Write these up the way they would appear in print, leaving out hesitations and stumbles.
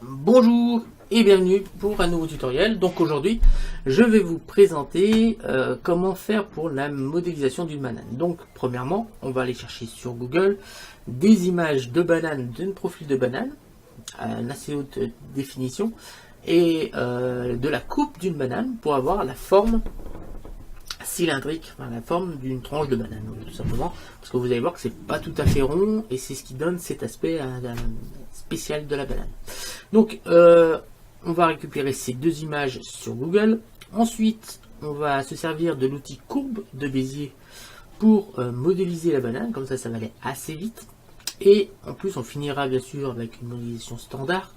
Bonjour et bienvenue pour un nouveau tutoriel. Donc aujourd'hui je vais vous présenter comment faire pour la modélisation d'une banane. Donc premièrement on va aller chercher sur Google des images de banane, d'un profil de banane à une assez haute définition et de la coupe d'une banane pour avoir la forme cylindrique, enfin, la forme d'une tranche de banane tout simplement, parce que vous allez voir que c'est pas tout à fait rond et c'est ce qui donne cet aspect spécial de la banane. Donc on va récupérer ces deux images sur Google. Ensuite on va se servir de l'outil courbe de Bézier pour modéliser la banane, comme ça va aller assez vite, et en plus on finira bien sûr avec une modélisation standard.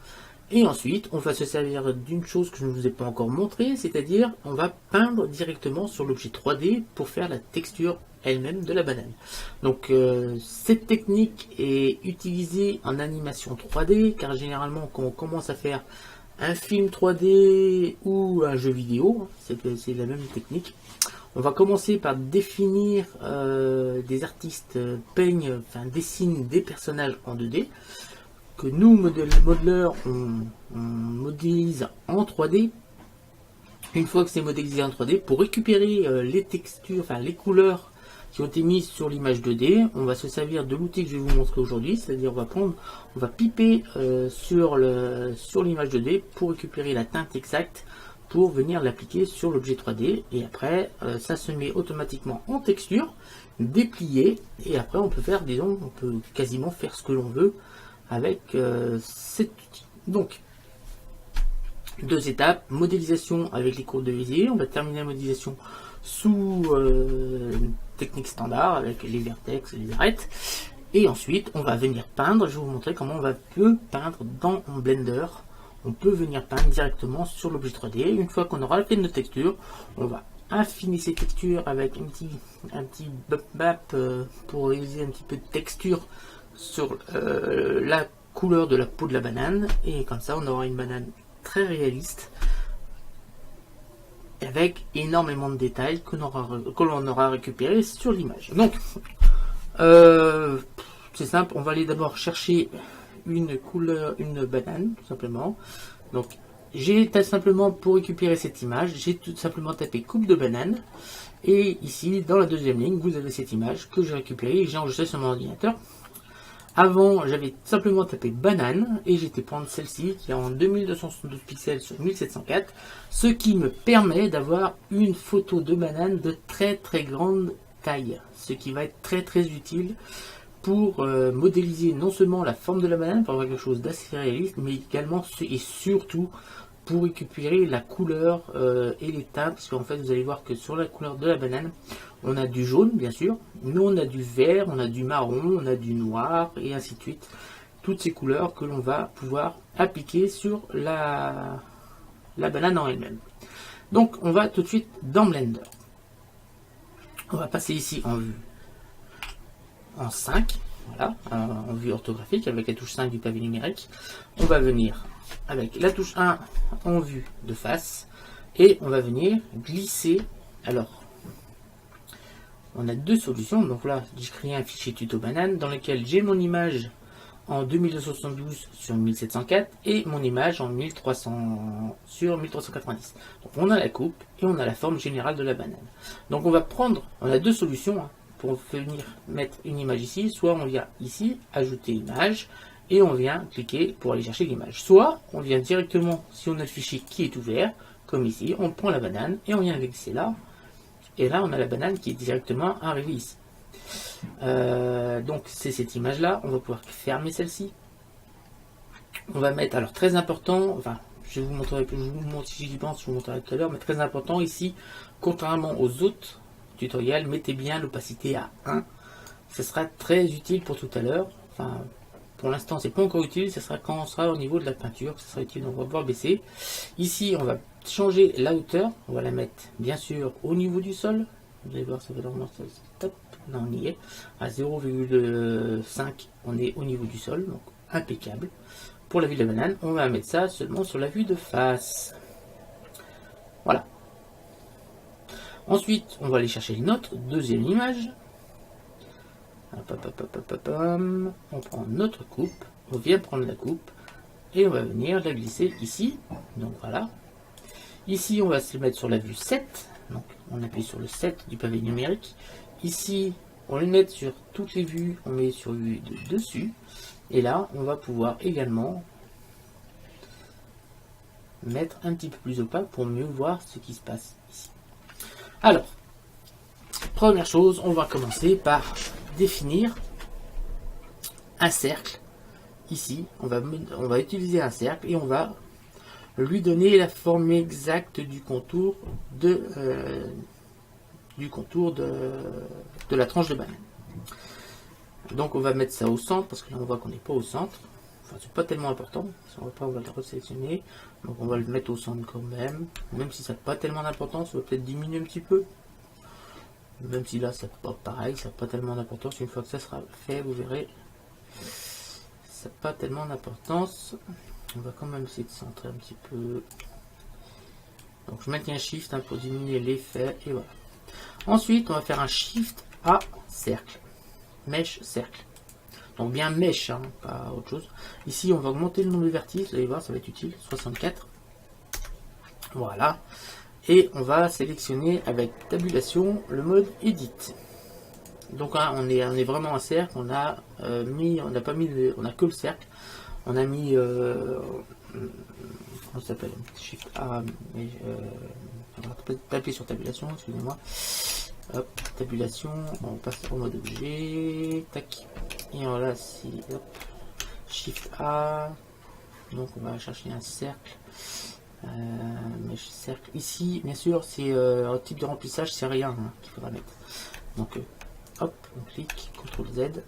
Et ensuite, on va se servir d'une chose que je ne vous ai pas encore montré, c'est-à-dire on va peindre directement sur l'objet 3D pour faire la texture elle-même de la banane. Donc cette technique est utilisée en animation 3D, car généralement quand on commence à faire un film 3D ou un jeu vidéo, c'est la même technique. On va commencer par définir des artistes dessinent des personnages en 2D, que nous, modeleurs, on modélise en 3D. Une fois que c'est modélisé en 3D, pour récupérer les textures, enfin les couleurs qui ont été mises sur l'image 2D, on va se servir de l'outil que je vais vous montrer aujourd'hui, c'est-à-dire on va piper sur l'image 2D pour récupérer la teinte exacte pour venir l'appliquer sur l'objet 3D, et après ça se met automatiquement en texture, déplié, et après on peut faire, disons, on peut quasiment faire ce que l'on veut avec cet outil. Donc, deux étapes: modélisation avec les courbes de Bézier. On va terminer la modélisation sous technique standard avec les vertex et les arêtes. Et ensuite, on va venir peindre. Je vais vous montrer comment on va peindre dans Blender. On peut venir peindre directement sur l'objet 3D. Une fois qu'on aura fait notre texture, on va affiner ces textures avec un petit bap pour réaliser un petit peu de texture sur la couleur de la peau de la banane, et comme ça on aura une banane très réaliste avec énormément de détails que l'on aura récupéré sur l'image. Donc c'est simple, on va aller d'abord chercher une couleur, une banane tout simplement. Donc j'ai tout simplement, pour récupérer cette image, j'ai tout simplement tapé coupe de banane, et ici dans la deuxième ligne vous avez cette image que j'ai récupérée et j'ai enregistrée sur mon ordinateur. Avant, j'avais simplement tapé banane et j'étais prendre celle-ci qui est en 2272 pixels sur 1704, ce qui me permet d'avoir une photo de banane de très très grande taille, ce qui va être très très utile pour modéliser non seulement la forme de la banane, pour avoir quelque chose d'assez réaliste, mais également et surtout pour récupérer la couleur et les teintes, parce qu'en fait vous allez voir que sur la couleur de la banane, on a du jaune bien sûr, mais on a du vert, on a du marron, on a du noir, et ainsi de suite. Toutes ces couleurs que l'on va pouvoir appliquer sur la banane en elle-même. Donc on va tout de suite dans Blender. On va passer ici en vue en 5, voilà, en vue orthographique avec la touche 5 du clavier numérique. On va venir avec la touche 1 en vue de face, et on va venir glisser. Alors on a deux solutions. Donc là j'ai créé un fichier tuto banane dans lequel j'ai mon image en 2272 sur 1704 et mon image en 1300 sur 1390. Donc on a la coupe et on a la forme générale de la banane. Donc on a deux solutions pour venir mettre une image ici. Soit on vient ici ajouter image et on vient cliquer pour aller chercher l'image, soit on vient directement, si on a le fichier qui est ouvert comme ici, on prend la banane et on vient glisser là. Et là, on a la banane qui est directement arrivée ici. Donc, c'est cette image-là. On va pouvoir fermer celle-ci. On va mettre, alors très important, enfin, je vous montrerai, si j'y pense, je vous montrerai tout à l'heure, mais très important ici, contrairement aux autres tutoriels, mettez bien l'opacité à 1. Ce sera très utile pour tout à l'heure. Enfin, pour l'instant, c'est pas encore utile. Ce sera quand on sera au niveau de la peinture que ce sera utile. Donc, on va pouvoir baisser. Ici, on va changer la hauteur. On va la mettre, bien sûr, au niveau du sol. Vous allez voir, ça va normalement. Top. Là, on y est. À 0,5, on est au niveau du sol. Donc, impeccable. Pour la vue de la banane, on va mettre ça seulement sur la vue de face. Voilà. Ensuite, on va aller chercher notre deuxième image. On prend notre coupe, on vient prendre la coupe, Et on va venir la glisser ici. Donc voilà. Ici, on va se mettre sur la vue 7. Donc on appuie sur le 7 du pavé numérique. Ici, on le met sur toutes les vues. On met sur vue de dessus. Et là, on va pouvoir également mettre un petit peu plus opaque pour mieux voir ce qui se passe ici. Alors, première chose, on va commencer par définir un cercle. Ici, on va utiliser un cercle et on va lui donner la forme exacte du contour de la tranche de banane. Donc on va mettre ça au centre parce que là on voit qu'on n'est pas au centre. Enfin, c'est pas tellement important, on va le resélectionner. Donc on va le mettre au centre quand même. Même si ça n'a pas tellement d'importance, on va peut-être diminuer un petit peu. Même si là c'est pas pareil, ça n'a pas tellement d'importance. Une fois que ça sera fait, vous verrez, ça n'a pas tellement d'importance. On va quand même essayer de centrer un petit peu. Donc je maintiens Shift pour diminuer l'effet et voilà. Ensuite on va faire un Shift à cercle. Mèche cercle. Donc bien mèche, hein, pas autre chose. Ici on va augmenter le nombre de vertices, vous allez voir ça va être utile, 64. Voilà. Et on va sélectionner avec tabulation le mode Edit. Donc hein, on est vraiment un cercle, on a que le cercle. On a mis comment ça s'appelle, Shift A, mais on va taper sur tabulation, excusez-moi. Hop, tabulation, on passe au mode objet, tac, et voilà, si, hop, Shift A, donc on va chercher un cercle, cercle, ici, bien sûr, c'est un type de remplissage, c'est rien hein, qu'il faudra mettre, donc hop, on clique, CTRL Z,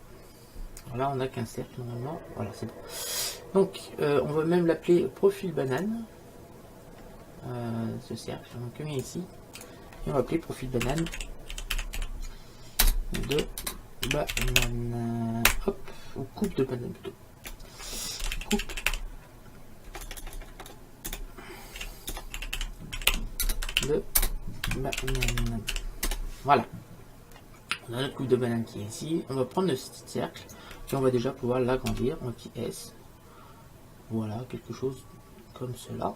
voilà, on n'a qu'un cercle normalement, voilà, c'est bon, donc on va même l'appeler profil banane, ce cercle, donc on met ici, et on va appeler profil banane, de banane, hop, ou coupe de banane plutôt, coupe de banane, voilà, on a notre coupe de banane qui est ici, on va prendre le cercle, et on va déjà pouvoir l'agrandir en petit S, voilà, quelque chose comme cela.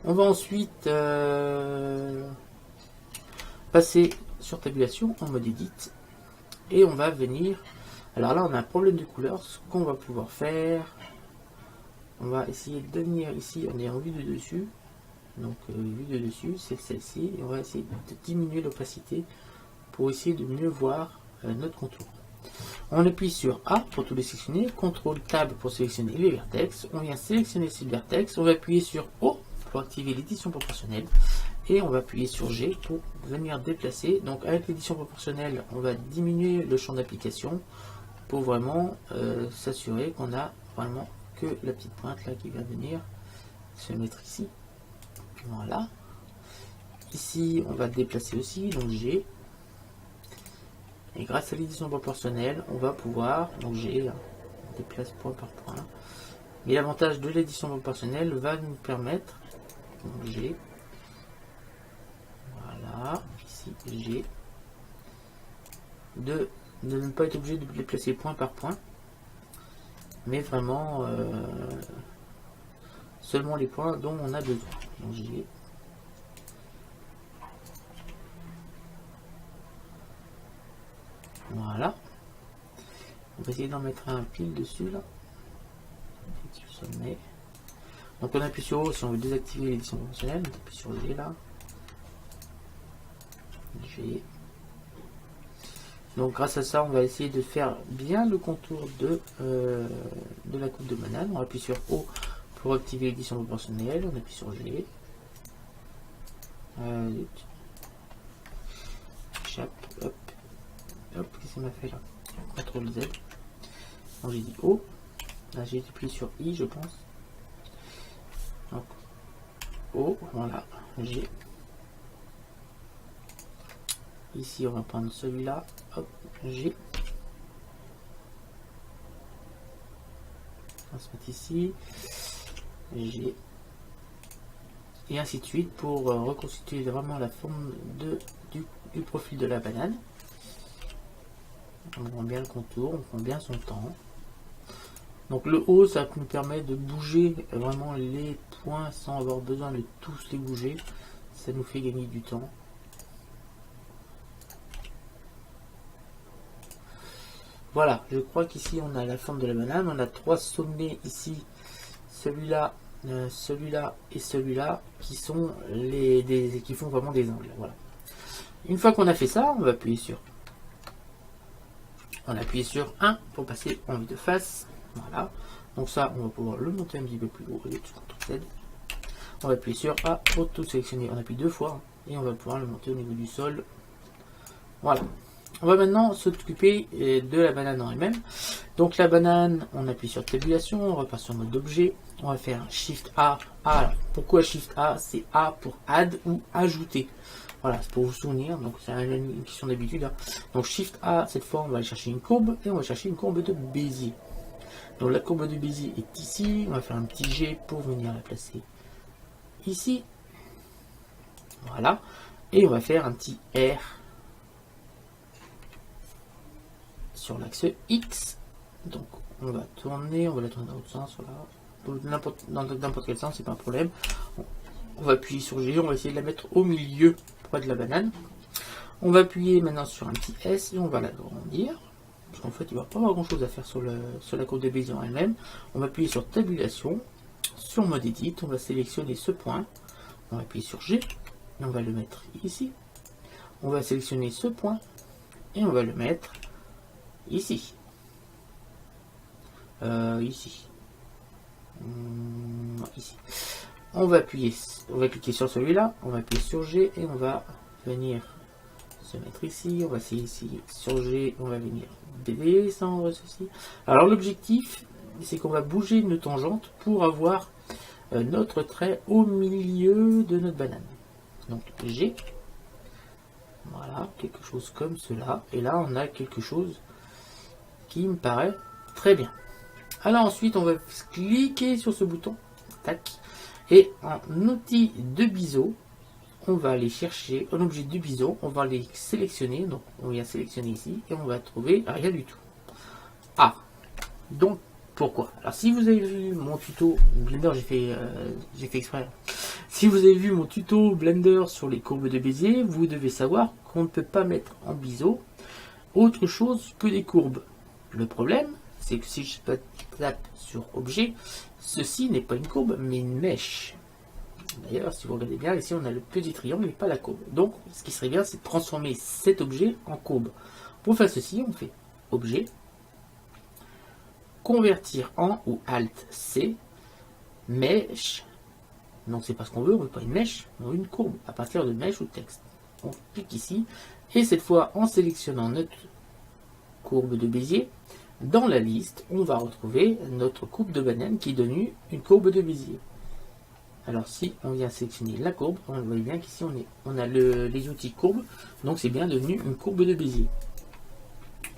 On va ensuite passer sur tabulation en mode Edit et on va venir, alors là on a un problème de couleur, ce qu'on va pouvoir faire, on va essayer de venir ici, on est en vue de dessus, donc vue de dessus c'est celle-ci, et on va essayer de diminuer l'opacité pour essayer de mieux voir notre contour. On appuie sur A pour tout les sélectionner, CTRL TAB pour sélectionner les vertex, on vient sélectionner ces vertex, on va appuyer sur O pour activer l'édition proportionnelle, et on va appuyer sur G pour venir déplacer. Donc avec l'édition proportionnelle, on va diminuer le champ d'application pour vraiment s'assurer qu'on a vraiment que la petite pointe là qui va venir se mettre ici. Voilà. Ici, on va déplacer aussi, donc G. Et grâce à l'édition proportionnelle, on va pouvoir, donc G, on déplace point par point. Mais l'avantage de l'édition proportionnelle va nous permettre, donc G, voilà, ici G, de ne pas être obligé de les placer point par point, mais vraiment seulement les points dont on a besoin. Donc G. Voilà. On va essayer d'en mettre un pile dessus là. Sur le sommet. Donc on appuie sur O si on veut désactiver l'édition proportionnelle. On appuie sur G là. G. Donc grâce à ça, on va essayer de faire bien le contour de la coupe de banane. On appuie sur O pour activer l'édition proportionnelle. On appuie sur G. Échappe. Hop. Hop, qu'est-ce qu'il m'a fait là? CTRL Z. Donc j'ai dit O. Là j'ai appuyé sur I, je pense. Donc O, voilà. G. Ici on va prendre celui-là. Hop, G. On va se mettre ici. G. Et ainsi de suite pour reconstituer vraiment la forme du profil de la banane. On prend bien le contour, on prend bien son temps. Donc le haut, ça nous permet de bouger vraiment les points sans avoir besoin de tous les bouger. Ça nous fait gagner du temps. Voilà, je crois qu'ici on a la forme de la banane. On a 3 sommets ici. Celui-là, celui-là et celui-là qui sont qui font vraiment des angles. Voilà. Une fois qu'on a fait ça, on va appuyer sur 1 pour passer en vue de face. Voilà. Donc ça, on va pouvoir le monter un petit peu plus haut. On va appuyer sur A pour tout sélectionner. On appuie 2 fois et on va pouvoir le monter au niveau du sol. Voilà. On va maintenant s'occuper de la banane en elle-même. Donc la banane, on appuie sur tabulation, on repart sur mode objet. On va faire Shift A. Alors, pourquoi Shift A? C'est A pour add ou ajouter. Voilà, c'est pour vous souvenir, donc c'est une question d'habitude. Hein. Donc Shift A, cette fois, on va aller chercher une courbe et on va chercher une courbe de Bézier. Donc la courbe de Bézier est ici. On va faire un petit G pour venir la placer ici. Voilà. Et on va faire un petit R sur l'axe X. Donc on va tourner, on va la tourner dans l'autre sens. Voilà. Dans n'importe quel sens, c'est pas un problème. On va appuyer sur G, on va essayer de la mettre au milieu près de la banane. On va appuyer maintenant sur un petit S et on va l'agrandir. Parce qu'en fait, il ne va pas avoir grand chose à faire sur la courbe de Bézier en elle-même. On va appuyer sur tabulation, sur mode edit, on va sélectionner ce point. On va appuyer sur G, et on va le mettre ici. On va sélectionner ce point et on va le mettre ici. Ici. Ici. On va cliquer sur celui-là, on va appuyer sur G et on va venir se mettre ici. On va essayer ici sur G, on va venir descendre ceci. Alors l'objectif, c'est qu'on va bouger une tangente pour avoir notre trait au milieu de notre banane. Donc G, voilà, quelque chose comme cela. Et là, on a quelque chose qui me paraît très bien. Alors ensuite, on va cliquer sur ce bouton, tac, et en outil de biseau, on va aller chercher un objet de biseau, on va les sélectionner, donc on vient sélectionner ici, et on va trouver rien du tout. Ah, donc pourquoi? Alors si vous avez vu mon tuto Blender, j'ai fait exprès. Si vous avez vu mon tuto Blender sur les courbes de Bézier, vous devez savoir qu'on ne peut pas mettre en biseau autre chose que des courbes. Le problème, c'est que si je tape sur objet, ceci n'est pas une courbe, mais une mèche. D'ailleurs, si vous regardez bien, ici on a le petit triangle et pas la courbe. Donc, ce qui serait bien, c'est de transformer cet objet en courbe. Pour faire ceci, on fait objet, convertir en ou Alt C, mèche. Donc c'est pas ce qu'on veut pas une mèche, on veut une courbe à partir de mèche ou de texte. On clique ici, et cette fois, en sélectionnant notre courbe de Bézier, dans la liste, on va retrouver notre courbe de banane qui est devenue une courbe de Bézier. Alors si on vient sélectionner la courbe, on voit bien qu'ici on a les outils courbe, donc c'est bien devenu une courbe de Bézier.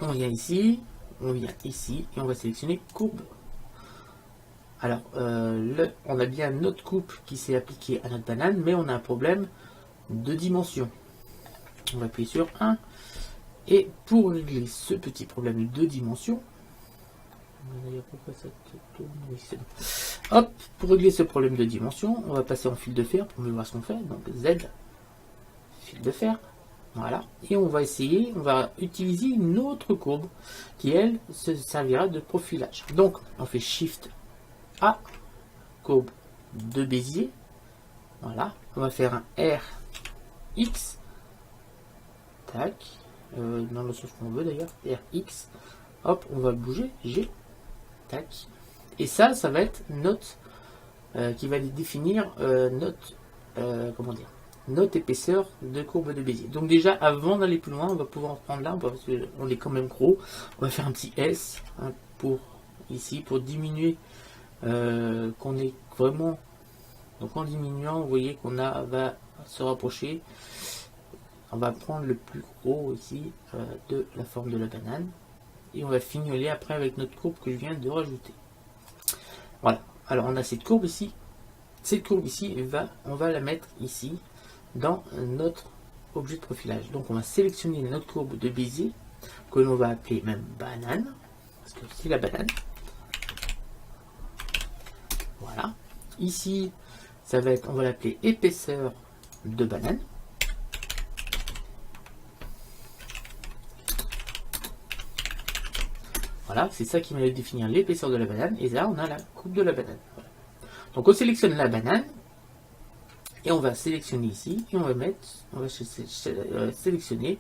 On vient ici, et on va sélectionner courbe. Alors, on a bien notre coupe qui s'est appliquée à notre banane, mais on a un problème de dimension. On va appuyer sur 1. Et pour régler ce petit problème de dimension, hop, pour régler ce problème de dimension, on va passer en fil de fer pour mieux voir ce qu'on fait. Donc Z, fil de fer, voilà. Et on va utiliser une autre courbe qui, elle, se servira de profilage. Donc, on fait Shift A, courbe de Bézier, voilà. On va faire un R, X, tac. Dans le sens qu'on veut d'ailleurs, RX, hop, on va le bouger, G, tac, et ça va être notre, qui va définir notre épaisseur de courbe de Bézier. Donc déjà, avant d'aller plus loin, on va pouvoir en prendre là, parce qu'on est quand même gros, on va faire un petit S, hein, pour diminuer, qu'on est vraiment, donc en diminuant, vous voyez qu'on va se rapprocher. On va prendre le plus gros ici de la forme de la banane et on va fignoler après avec notre courbe que je viens de rajouter. Voilà. Alors on a cette courbe ici. Cette courbe ici, on va la mettre ici dans notre objet de profilage. Donc on va sélectionner notre courbe de Bézier que l'on va appeler même banane parce que c'est la banane. Voilà. Ici, ça va être, on va l'appeler épaisseur de banane. Voilà, c'est ça qui va définir l'épaisseur de la banane. Et là, on a la coupe de la banane. Voilà. Donc, on sélectionne la banane. Et on va sélectionner ici. Et on va mettre, on va sélectionner.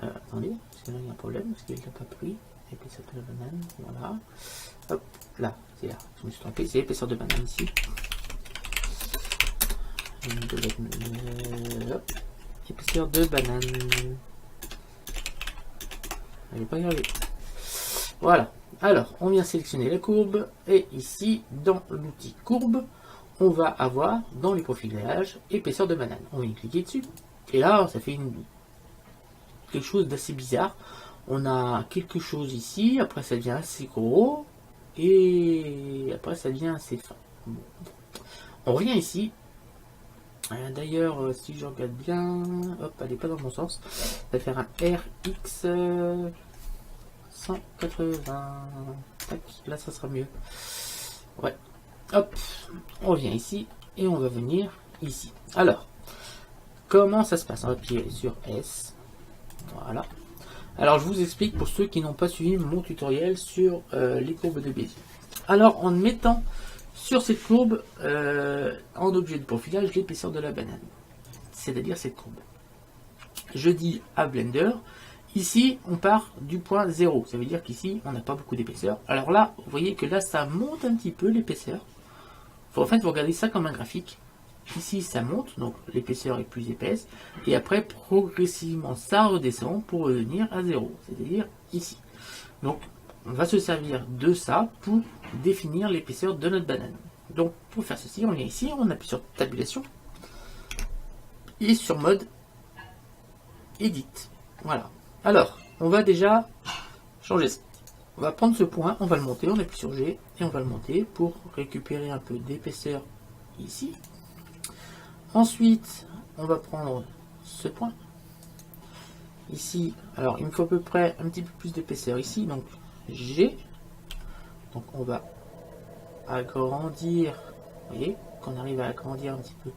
Attendez, parce que là, il y a un problème. Parce qu'il n'a pas pris. Épaisseur de la banane. Voilà. Hop, là, c'est là. Je me suis trompé. C'est épaisseur de banane ici. Hop. Épaisseur de banane. Elle n'est pas arrivée. Voilà. Alors, on vient sélectionner la courbe. Et ici, dans l'outil courbe, on va avoir dans les profilages épaisseur de banane. On vient cliquer dessus. Et là, ça fait quelque chose d'assez bizarre. On a quelque chose ici. Après, ça devient assez gros. Et après, ça devient assez fin. Bon. On revient ici. D'ailleurs, si je regarde bien, hop, elle n'est pas dans mon sens. Ça va faire un RX 180. Tac, là, ça sera mieux. Ouais. Hop, on revient ici et on va venir ici. Alors, comment ça se passe? On va appuyer sur S. Voilà. Alors, je vous explique pour ceux qui n'ont pas suivi mon tutoriel sur les courbes de Bézier. Alors, en mettant sur cette courbe, en objet de profilage, l'épaisseur de la banane. C'est-à-dire cette courbe. Je dis à Blender, ici, on part du point 0. Ça veut dire qu'ici, on n'a pas beaucoup d'épaisseur. Alors là, vous voyez que là, ça monte un petit peu l'épaisseur. En fait, vous regardez ça comme un graphique. Ici, ça monte, donc l'épaisseur est plus épaisse. Et après, progressivement, ça redescend pour revenir à 0. C'est-à-dire ici. Donc, on va se servir de ça pour définir l'épaisseur de notre banane. Donc, pour faire ceci, on vient ici, on appuie sur tabulation. Et sur mode Edit. Voilà. Alors, on va déjà changer ça. On va prendre ce point, on va le monter, on appuie sur G et on va le monter pour récupérer un peu d'épaisseur ici. Ensuite, on va prendre ce point. Ici, alors il me faut à peu près un petit peu plus d'épaisseur ici, donc G. Donc on va agrandir, vous voyez, qu'on arrive à agrandir un petit peu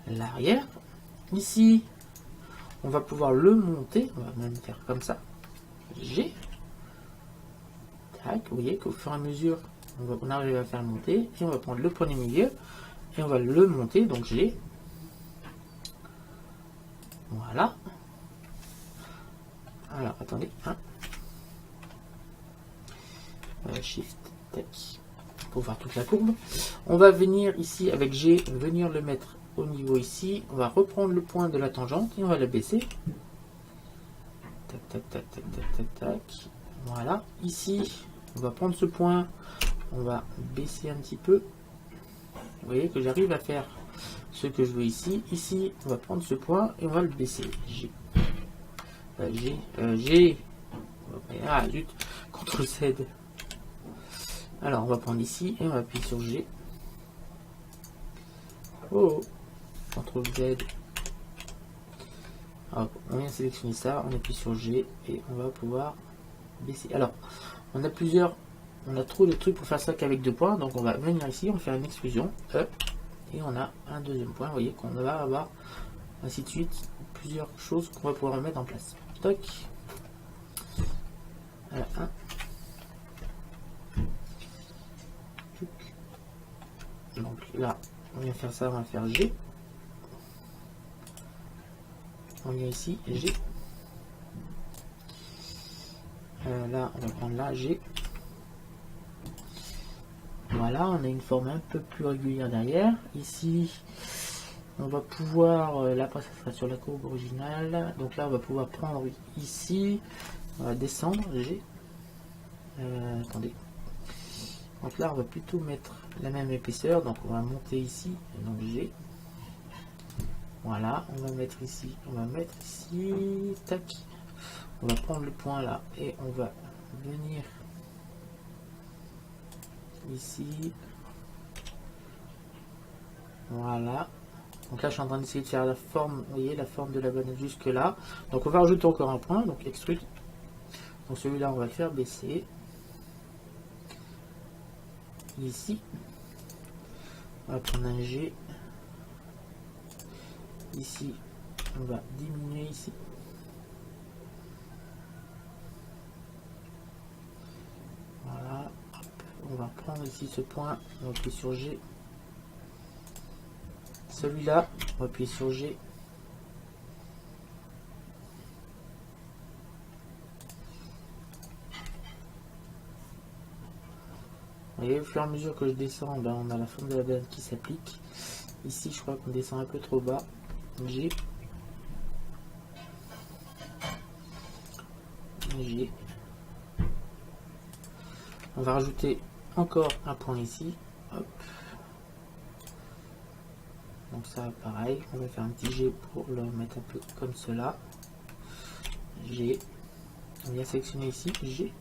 l'arrière. Ici, on va pouvoir le monter, on va même faire comme ça. G. Vous voyez qu'au fur et à mesure, on arrive à faire monter. Et on va prendre le point du milieu. Et on va le monter. Donc G. Voilà. Alors, attendez. Hein. Shift. Tac. Pour voir toute la courbe. On va venir ici avec G. Venir le mettre au niveau ici. On va reprendre le point de la tangente. Et on va le baisser. Tac, tac, tac, tac, tac, tac, tac. Voilà. Ici. On va prendre ce point, on va baisser un petit peu. Vous voyez que j'arrive à faire ce que je veux ici. Ici, on va prendre ce point et on va le baisser. G. G. Ah, zut. CTRL Z. Alors, on va prendre ici et on va appuyer sur G. Oh. CTRL Z. Hop, on vient sélectionner ça, on appuie sur G et on va pouvoir baisser. Alors, on a trop de trucs pour faire ça qu'avec deux points, donc on va venir ici, on fait une exclusion, et on a un deuxième point, vous voyez qu'on va avoir ainsi de suite, plusieurs choses qu'on va pouvoir mettre en place. Toc. Voilà, un. Donc là, on vient faire ça, on va faire G. On vient ici, G. Là, on va prendre là, G. Voilà, on a une forme un peu plus régulière derrière. Ici, on va pouvoir, là après ça sera sur la courbe originale. Donc là, on va pouvoir prendre ici, on va descendre, G. Attendez. Donc là, on va plutôt mettre la même épaisseur. Donc on va monter ici, donc G. Voilà, on va mettre ici, tac. On va prendre le point là et on va venir ici. Voilà. Donc là, je suis en train d'essayer de faire la forme, vous voyez, la forme de la banane jusque là. Donc on va rajouter encore un point, donc extrude. Donc celui-là, on va le faire baisser. Ici. On va prendre un G. Ici, on va diminuer ici. Voilà. Hop. On va prendre ici ce point. On va appuyer sur G. Celui-là, on va appuyer sur G. Vous voyez, au fur et à mesure que je descends, ben, on a la forme de la banane qui s'applique. Ici, je crois qu'on descend un peu trop bas. G. G. On va rajouter encore un point ici. Hop. Donc ça, pareil, on va faire un petit G pour le mettre un peu comme cela. G. On vient sélectionner ici, G.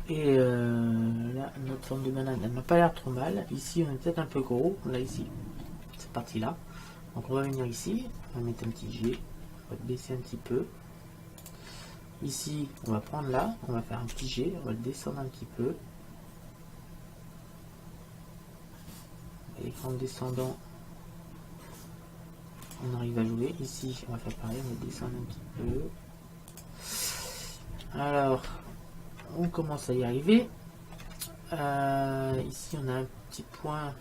Et là, notre forme de banane, elle n'a pas l'air trop mal. Ici, on est peut-être un peu gros. Là, ici, cette partie-là. Donc, on va venir ici. On va mettre un petit G. On va baisser un petit peu. Ici, on va prendre là. On va faire un petit G. On va le descendre un petit peu. Et en descendant, on arrive à jouer. Ici, on va faire pareil. On va descendre un petit peu. Alors, on commence à y arriver. Ici, on a un petit point.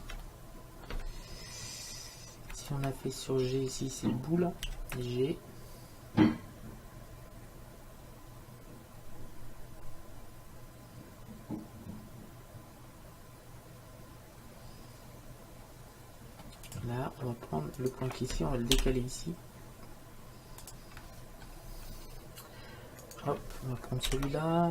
Si on a fait sur G ici, c'est le bout là. G. Là, on va prendre le point qui est ici, on va le décaler ici. Hop, on va prendre celui-là.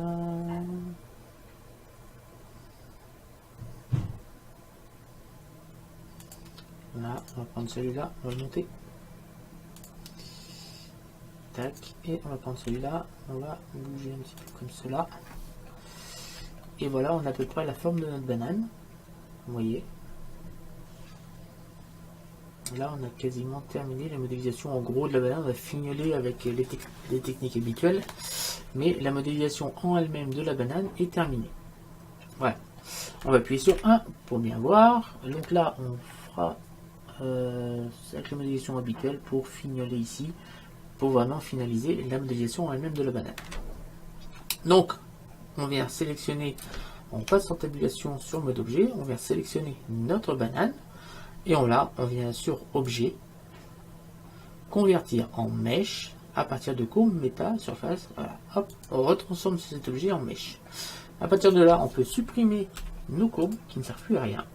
Là, on va prendre celui-là, on va le monter. Tac, et on va prendre celui-là, on va bouger un petit peu comme cela. Et voilà, on a à peu près la forme de notre banane. Vous voyez. Là, on a quasiment terminé la modélisation en gros de la banane. On va fignoler avec les techniques habituelles. Mais la modélisation en elle-même de la banane est terminée. Voilà. On va appuyer sur 1 pour bien voir. Donc là, on fera avec la modélisation habituelle pour fignoler ici, pour vraiment finaliser la modélisation en elle-même de la banane. Donc, on vient sélectionner, on passe en tabulation sur mode objet, on vient sélectionner notre banane, et on vient sur objet, convertir en mèche à partir de courbe, méta, surface, voilà, hop, on retransforme cet objet en mèche. À partir de là, on peut supprimer nos courbes qui ne servent plus à rien,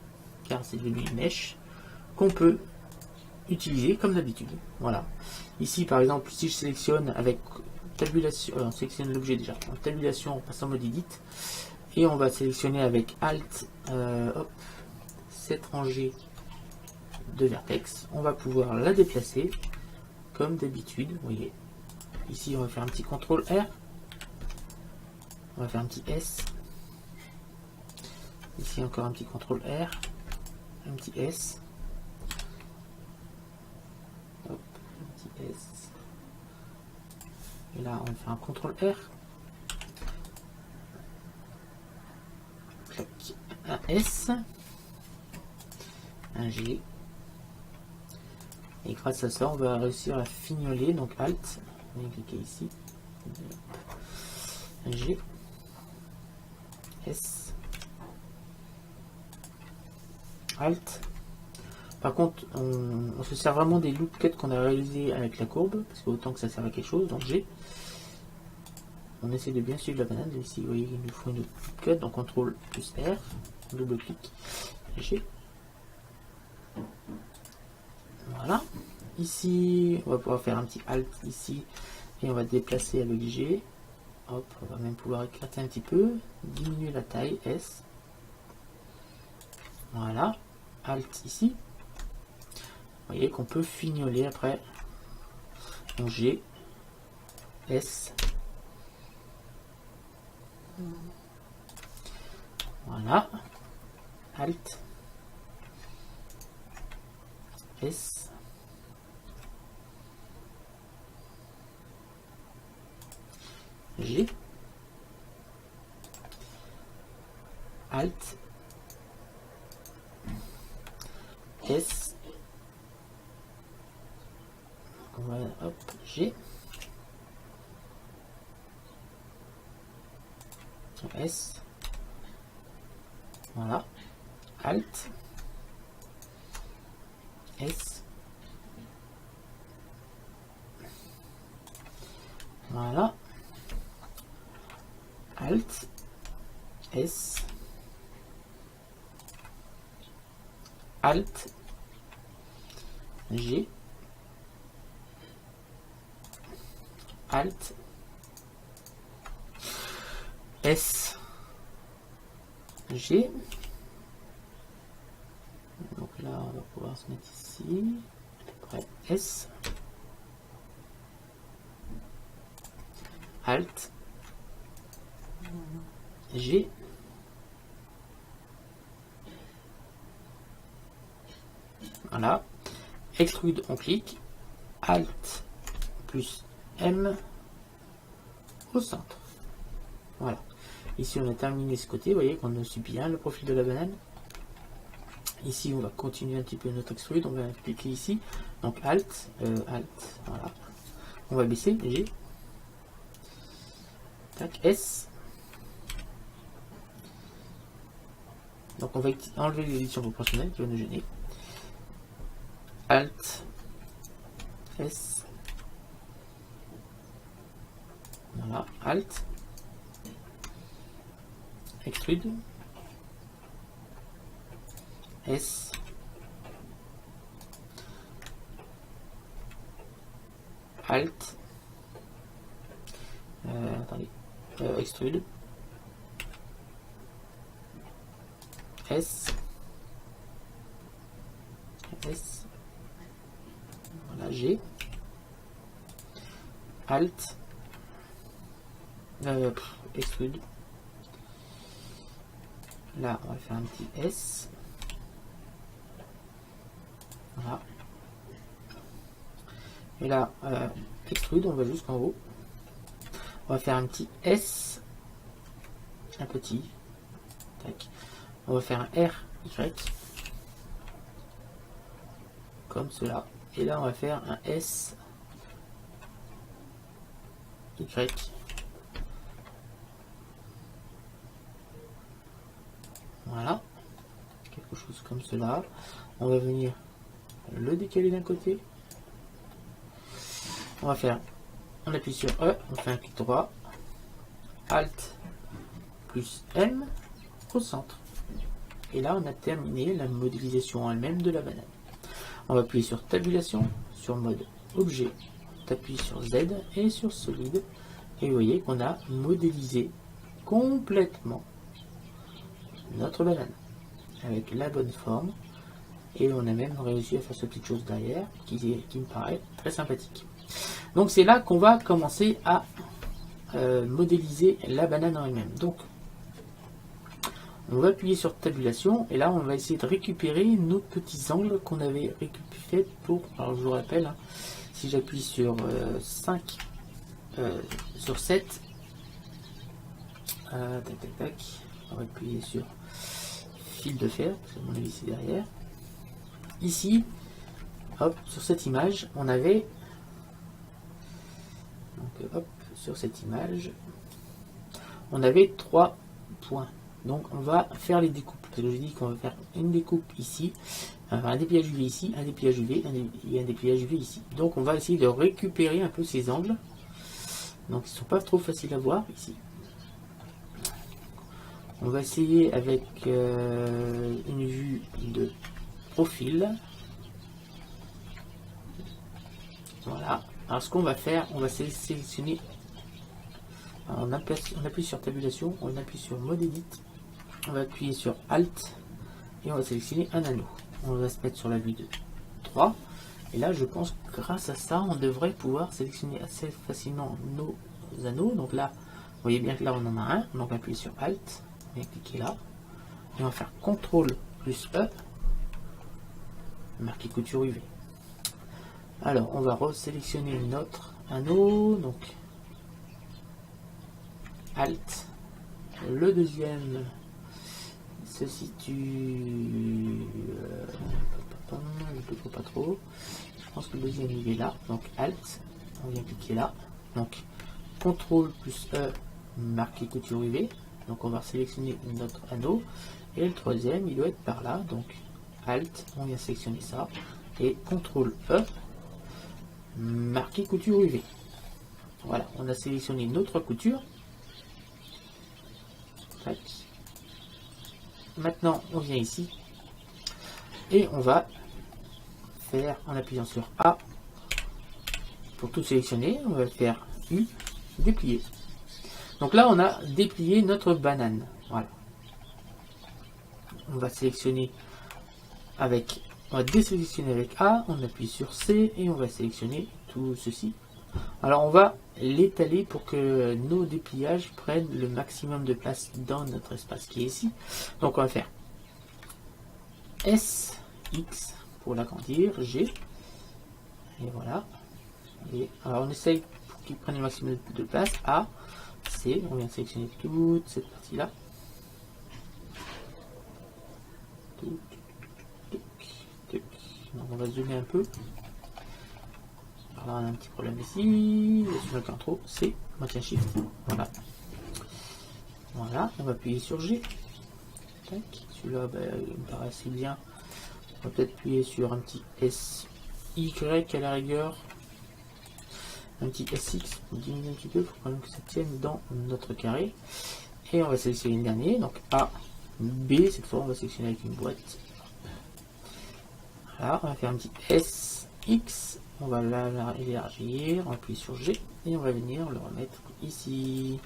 car c'est devenu une mèche qu'on peut utiliser comme d'habitude. Voilà. Ici, par exemple, si je sélectionne avec tabulation, on sélectionne l'objet déjà, en tabulation, on passe en mode edit, et on va sélectionner avec Alt, hop, cette rangée de vertex, on va pouvoir la déplacer comme d'habitude. Vous voyez, ici on va faire un petit CTRL R, on va faire un petit S, ici encore un petit CTRL R, un petit S, hop, un petit S, et là on va faire un CTRL R, clac, un S, un G, et grâce à ça on va réussir à fignoler. Donc Alt, on va cliquer ici, G, S, Alt. Par contre, on se sert vraiment des loop cuts qu'on a réalisé avec la courbe, parce que autant que ça sert à quelque chose. Donc G, on essaie de bien suivre la banane. Ici, vous voyez, il nous faut une loop cut, donc CTRL plus R, double clic, G. Voilà. Ici, on va pouvoir faire un petit Alt ici, et on va déplacer avec G. Hop, on va même pouvoir éclater un petit peu, diminuer la taille, S. Voilà. Alt ici. Vous voyez qu'on peut fignoler après. Donc G, S. Voilà. Alt. S. G, Alt, S, on va, hop, G, S, voilà, Alt, S, voilà, Alt, S, Alt, G, Alt, S, G. Donc là, on va pouvoir se mettre ici. Après, S, Alt, G, voilà. Extrude, on clique. Alt plus M au centre. Voilà. Ici, on a terminé ce côté. Vous voyez qu'on suit bien le profil de la banane. Ici, on va continuer un petit peu notre extrude. On va cliquer ici. Donc, Alt, voilà. On va baisser, G. Tac, S. Donc, on va enlever l'édition proportionnelle qui va nous gêner. Alt, S. Voilà, Alt. Extrude. S. Alt. Attendez. Extrude. S. S. Voilà, G. Alt. Extrude. Là, on va faire un petit S. Voilà. Et là, extrude, on va jusqu'en haut. On va faire un petit S. Un petit. Tac. On va faire un R, Y. Comme cela. Et là, on va faire un S. Y. Voilà. Quelque chose comme cela. On va venir le décaler d'un côté. On va faire, on appuie sur E, on fait un clic droit, Alt plus M au centre. Et là, on a terminé la modélisation en elle-même de la banane. On va appuyer sur tabulation, sur mode objet, t'appuies sur Z et sur solide. Et vous voyez qu'on a modélisé complètement notre banane avec la bonne forme. Et on a même réussi à faire cette petite chose derrière qui me paraît très sympathique. Donc c'est là qu'on va commencer à modéliser la banane en elle-même. Donc on va appuyer sur tabulation et là on va essayer de récupérer nos petits angles qu'on avait fait pour, alors je vous rappelle, hein, si j'appuie sur 5, sur 7, tac tac tac, on va appuyer sur fil de fer, parce que mon avis c'est derrière. Ici, hop, sur cette image, on avait, donc hop, sur cette image, on avait 3 points. Donc on va faire les découpes. Parce que je dis qu'on va faire une découpe ici, un dépliage UV ici, un dépliage UV et un dépliage UV ici. Donc on va essayer de récupérer un peu ces angles. Donc ils ne sont pas trop faciles à voir ici. On va essayer avec une vue de profil. Voilà. Alors ce qu'on va faire, on va sélectionner. Alors, on appuie sur tabulation, on appuie sur mode edit, on va appuyer sur Alt et on va sélectionner un anneau. On va se mettre sur la vue de 3. Et là, je pense que grâce à ça, on devrait pouvoir sélectionner assez facilement nos anneaux. Donc là, vous voyez bien que là, on en a un. Donc on va appuyer sur Alt, on va cliquer là. Et on va faire CTRL plus E, marquer couture UV. Alors, on va resélectionner notre anneau. Donc, Alt. Le deuxième se situe... je ne trouve pas trop. Je pense que le deuxième il est là. Donc Alt. On vient cliquer là. Donc CTRL plus E, marquer couture UV. Donc on va sélectionner notre anneau. Et le troisième, il doit être par là. Donc Alt, on vient sélectionner ça. Et CTRL E, marquer couture UV. Voilà, on a sélectionné notre couture. Tac. Maintenant, on vient ici. Et on va faire, en appuyant sur A, pour tout sélectionner, on va faire U, déplier. Donc là, on a déplié notre banane. Voilà. On va sélectionner avec, on va désélectionner avec A, on appuie sur C et on va sélectionner tout ceci. Alors on va l'étaler pour que nos dépliages prennent le maximum de place dans notre espace qui est ici. Donc on va faire S, X pour l'agrandir, G, et voilà. Et alors on essaye pour qu'il prenne le maximum de place, A, C, on vient sélectionner toute cette partie là. Donc on va zoomer un peu. Alors on a un petit problème ici. Sur le CTRL, C, maintien Shift. Voilà. Voilà, on va appuyer sur G. Celui-là, il me paraît assez bien. On va peut-être appuyer sur un petit SY à la rigueur. Un petit SX pour diminuer un petit peu pour quand même que ça tienne dans notre carré. Et on va sélectionner le dernier. Donc A, B, cette fois on va sélectionner avec une boîte. Voilà, on va faire un petit SX. On va l'élargir, on appuie sur G et on va venir le remettre ici.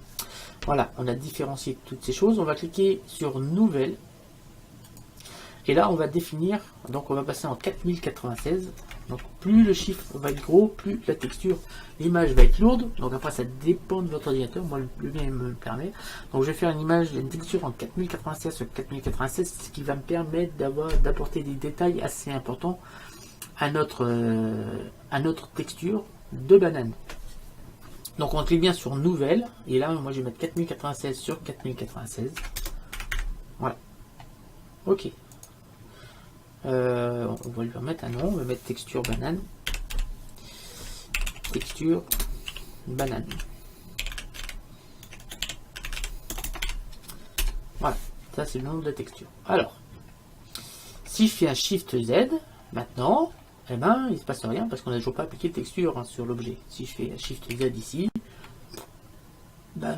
Voilà, on a différencié toutes ces choses. On va cliquer sur Nouvelle. Et là, on va définir, donc on va passer en 4096. Donc plus le chiffre va être gros, plus la texture, l'image va être lourde. Donc après, ça dépend de votre ordinateur. Moi, le mien me le permet. Donc je vais faire une texture en 4096 sur 4096, ce qui va me permettre d'apporter des détails assez importants à notre texture de banane. Donc on clique bien sur Nouvelle. Et là, moi, je vais mettre 4096 sur 4096. Voilà. Ok. On va lui remettre un nom, on va mettre texture banane. Texture banane. Voilà, ça c'est le nom de la texture. Alors, si je fais un Shift Z, maintenant, eh ben, il ne se passe rien parce qu'on n'a toujours pas appliqué de texture sur l'objet. Si je fais un Shift Z ici,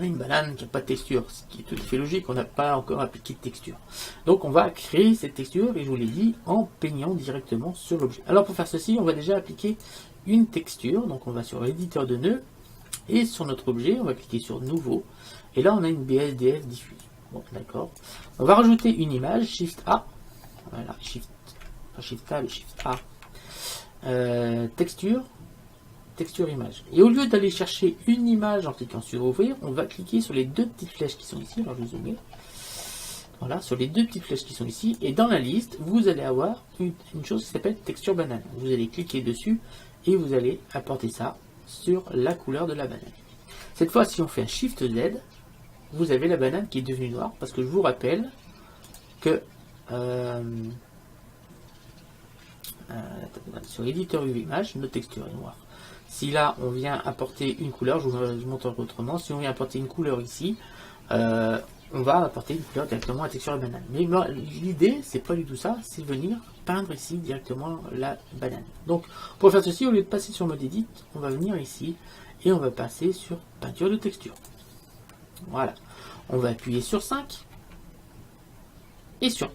une banane qui n'a pas de texture, ce qui est tout à fait logique, on n'a pas encore appliqué de texture. Donc on va créer cette texture, et je vous l'ai dit, en peignant directement sur l'objet. Alors pour faire ceci, on va déjà appliquer une texture, donc on va sur l'éditeur de nœuds, et sur notre objet, on va cliquer sur Nouveau, et là on a une BSDF diffuse. Bon, d'accord. On va rajouter une image, Shift A, voilà, Shift A, le Shift A, texture image. Et au lieu d'aller chercher une image en cliquant sur ouvrir, on va cliquer sur les deux petites flèches qui sont ici. Alors je vais zoomer. Voilà, sur les deux petites flèches qui sont ici. Et dans la liste, vous allez avoir une chose qui s'appelle texture banane. Vous allez cliquer dessus et vous allez apporter ça sur la couleur de la banane. Cette fois, si on fait un Shift Z, vous avez la banane qui est devenue noire. Parce que je vous rappelle que sur l'éditeur UV Image, notre texture est noire. Si là on vient apporter une couleur, je vous montre autrement, si on vient apporter une couleur ici, on va apporter une couleur directement à la texture de la banane. Mais l'idée, c'est pas du tout ça, c'est venir peindre ici directement la banane. Donc pour faire ceci, au lieu de passer sur mode edit, on va venir ici et on va passer sur peinture de texture. Voilà. On va appuyer sur 5 et sur 1.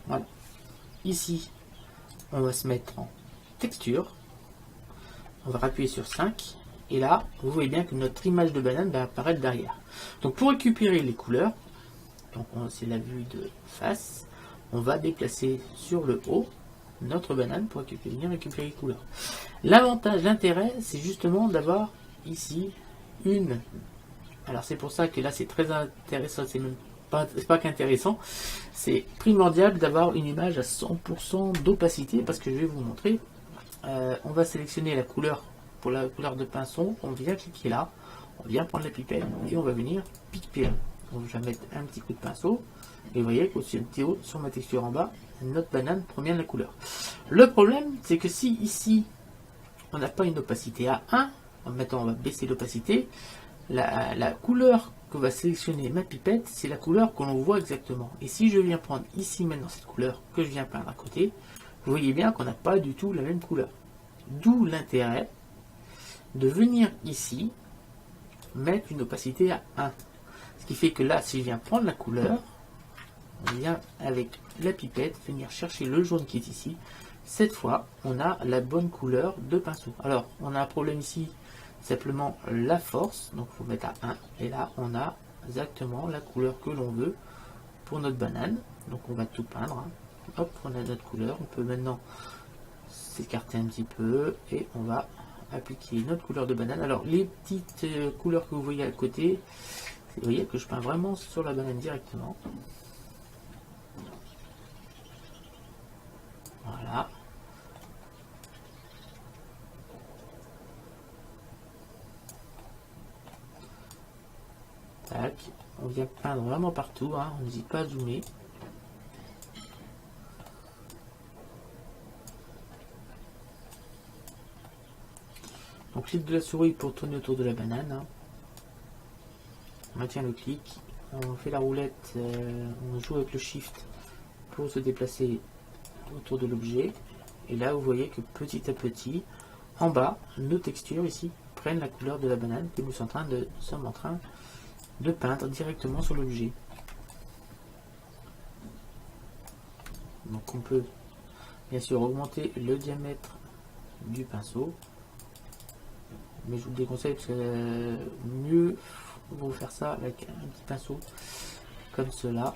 Voilà. Ici, on va se mettre en texture. On va appuyer sur 5. Et là, vous voyez bien que notre image de banane va apparaître derrière. Donc pour récupérer les couleurs, donc c'est la vue de face, on va déplacer sur le haut notre banane pour venir récupérer les couleurs. L'avantage, l'intérêt, c'est justement d'avoir ici une... Alors c'est pour ça que là c'est très intéressant, c'est pas qu'intéressant, c'est primordial d'avoir une image à 100% d'opacité parce que je vais vous montrer. On va sélectionner la couleur pour la couleur de pinceau, on vient cliquer là, On vient prendre la pipette et on va venir piquer. Donc je vais mettre un petit coup de pinceau. Et vous voyez qu'au-dessus de haut, sur ma texture en bas, notre banane prend bien la couleur. Le problème, c'est que si ici, on n'a pas une opacité à 1, maintenant on va baisser l'opacité, la couleur que va sélectionner ma pipette, c'est la couleur que l'on voit exactement. Et si je viens prendre ici maintenant cette couleur que je viens peindre à côté, vous voyez bien qu'on n'a pas du tout la même couleur. D'où l'intérêt de venir ici, mettre une opacité à 1. Ce qui fait que là, si je viens prendre la couleur, on vient avec la pipette venir chercher le jaune qui est ici. Cette fois, on a la bonne couleur de pinceau. Alors, on a un problème ici, simplement la force. Donc, il faut mettre à 1. Et là, on a exactement la couleur que l'on veut pour notre banane. Donc, on va tout peindre. Hop, on a notre couleur. On peut maintenant s'écarter un petit peu et on va appliquer notre couleur de banane. Alors, les petites couleurs que vous voyez à côté, vous voyez que je peins vraiment sur la banane directement. Voilà. Tac. On vient peindre vraiment partout, hein. On n'hésite pas à zoomer. Donc clic de la souris pour tourner autour de la banane. Hein. On maintient le clic. On fait la roulette. On joue avec le shift pour se déplacer autour de l'objet. Et là, vous voyez que petit à petit, en bas, nos textures ici prennent la couleur de la banane que nous sommes en train de peindre directement sur l'objet. Donc on peut bien sûr augmenter le diamètre du pinceau, mais je vous le déconseille parce que mieux vous faire ça avec un petit pinceau comme cela.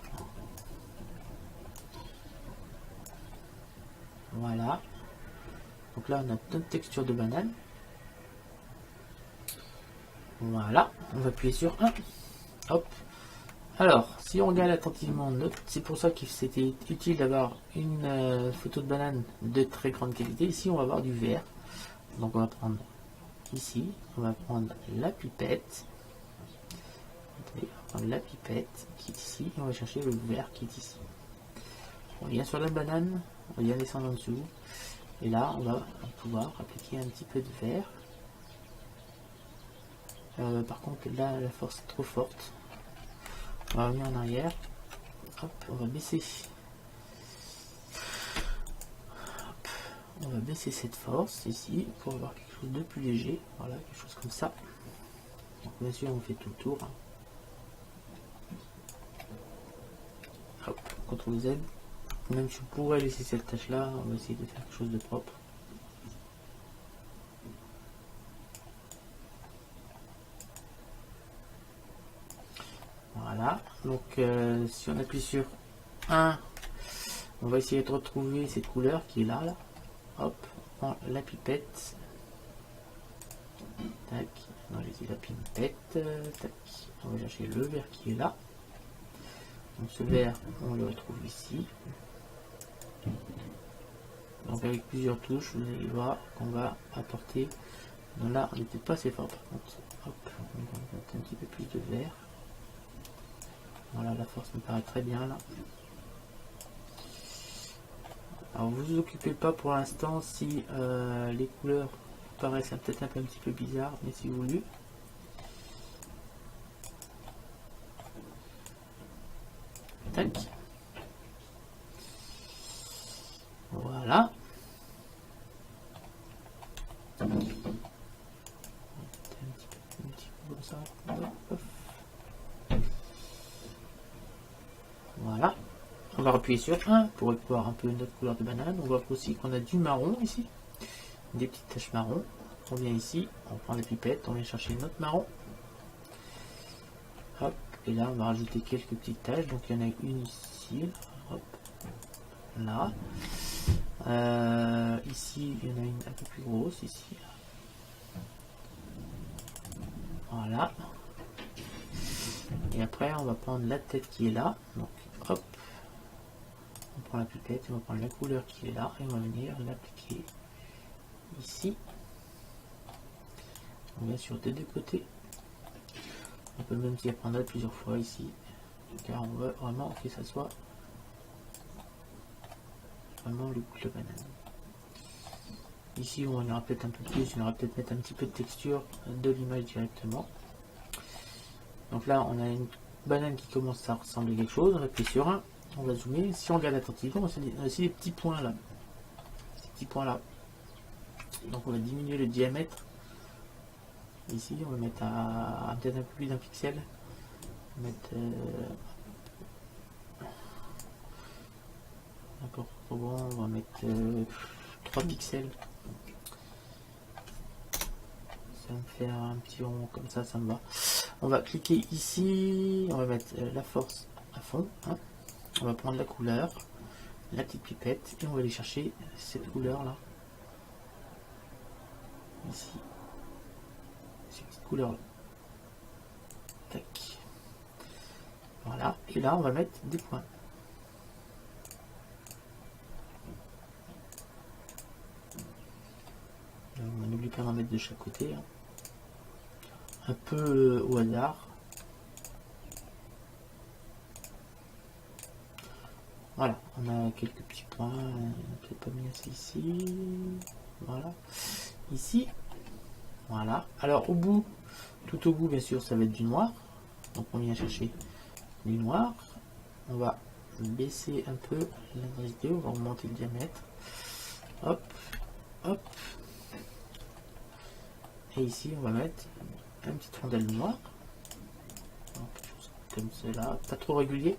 Voilà. Donc là on a notre texture de banane. Voilà, on va appuyer sur 1. Hop. Alors, si on regarde attentivement, c'est pour ça que c'était utile d'avoir une photo de banane de très grande qualité. Ici, on va avoir du vert. Donc, on va prendre ici, on va prendre la pipette. On va prendre la pipette qui est ici. Et on va chercher le vert qui est ici. On vient sur la banane, on vient descendre en dessous. Et là, on va pouvoir appliquer un petit peu de vert. Par contre, là, la force est trop forte. On va revenir en arrière. Hop, on va baisser. Hop, on va baisser cette force ici pour avoir quelque chose de plus léger. Voilà, quelque chose comme ça. Donc, bien sûr, on fait tout le tour. Hop, CTRL Z. Même si je pourrais laisser cette tâche là, on va essayer de faire quelque chose de propre. Voilà, donc si on appuie sur 1, on va essayer de retrouver cette couleur qui est là. Hop, on prend la pipette. Tac, on va laisser la pipette. Tac, on va chercher le vert qui est là. Donc ce vert, on le retrouve ici. Donc avec plusieurs touches, vous allez voir qu'on va apporter. Donc là, on n'était pas assez fort par contre. Hop, on va mettre un petit peu plus de vert. Voilà, la force me paraît très bien là. Alors vous vous occupez pas pour l'instant si les couleurs paraissent peut-être un petit peu bizarres, mais si voulu. Tac. Voilà. Un petit peu comme ça. Voilà. On va appuyer sur 1 pour voir un peu notre couleur de banane. On voit aussi qu'on a du marron ici. Des petites taches marron. On vient ici, on prend la pipette, on vient chercher notre marron. Hop. Et là, on va rajouter quelques petites taches. Donc il y en a une ici. Hop. Là. Ici, il y en a une un peu plus grosse. Ici. Voilà. Et après, on va prendre la tête qui est là. Donc, hop. On prend la pipette et on va prendre la couleur qui est là. Et on va venir l'appliquer ici. On vient sur les deux côtés. On peut même s'y apprendre plusieurs fois ici, car on veut vraiment que ça soit vraiment le goût de la banane. Ici on ira peut-être un peu plus, on aura peut-être mettre un petit peu de texture de l'image directement. Donc là on a une banane qui commence à ressembler à quelque chose, on appuie sur un, on va zoomer, si on regarde attentivement, on a aussi des petits points là. Ces petits points là. Donc on va diminuer le diamètre. Ici on va mettre à peut-être un peu plus d'un pixel. On va mettre n'importe comment, on va mettre 3 pixels. Ça va me faire un petit rond comme ça me va. On va cliquer ici, on va mettre la force à fond. Hein. On va prendre la couleur, la petite pipette, et on va aller chercher cette couleur là. Ici. Cette couleur là. Tac. Voilà. Et là, on va mettre des points. On n'oublie pas d'en mettre de chaque côté. Hein. Un peu au hasard. Voilà, on a quelques petits points. Je n'ai pas mis assez ici. Voilà. Ici. Voilà. Alors au bout, tout au bout, bien sûr, ça va être du noir. Donc on vient chercher du noir. On va baisser un peu l'intensité. On va augmenter le diamètre. Hop, hop. Et ici, on va mettre un petit rondelle noir. Comme cela, pas trop régulier.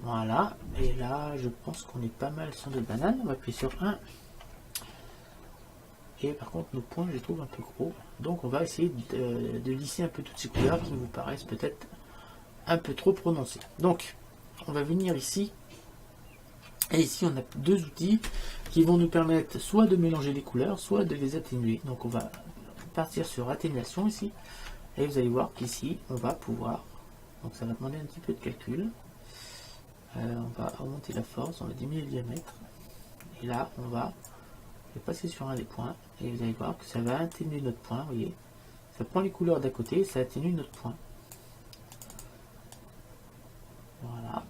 Voilà, et là je pense qu'on est pas mal sur des bananes. On va appuyer sur 1. Et par contre nos points je les trouve un peu gros. Donc on va essayer de lisser un peu toutes ces couleurs qui vous paraissent peut-être un peu trop prononcées. Donc on va venir ici. Et ici on a deux outils qui vont nous permettre soit de mélanger les couleurs, soit de les atténuer. Donc on va partir sur atténuation ici. Et vous allez voir qu'ici on va pouvoir. Donc ça va demander un petit peu de calcul. On va augmenter la force, on va diminuer le diamètre. Et là, on va passer sur un des points. Et vous allez voir que ça va atténuer notre point. Vous voyez, ça prend les couleurs d'à côté et ça atténue notre point. Voilà.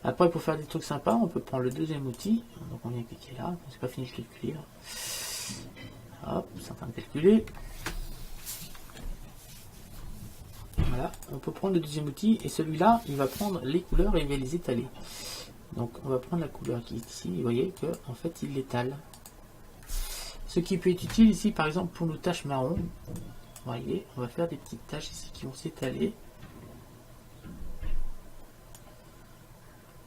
Après, pour faire des trucs sympas, on peut prendre le deuxième outil. Donc on vient cliquer là. C'est pas fini de calculer. Là. Hop, c'est en train de calculer. Voilà, on peut prendre le deuxième outil et celui-là, il va prendre les couleurs et il va les étaler. Donc on va prendre la couleur qui est ici, vous voyez que en fait il l'étale. Ce qui peut être utile ici par exemple pour nos taches marron. Vous voyez, on va faire des petites taches ici qui vont s'étaler.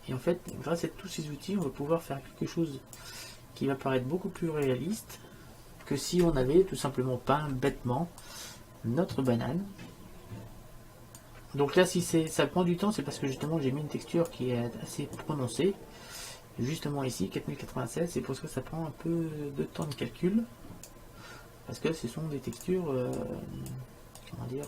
Et en fait, grâce à tous ces outils, on va pouvoir faire quelque chose qui va paraître beaucoup plus réaliste que si on avait tout simplement peint bêtement notre banane. Donc là, si ça prend du temps, c'est parce que justement j'ai mis une texture qui est assez prononcée. Justement ici, 4096, c'est pour ça que ça prend un peu de temps de calcul. Parce que ce sont des textures, comment dire.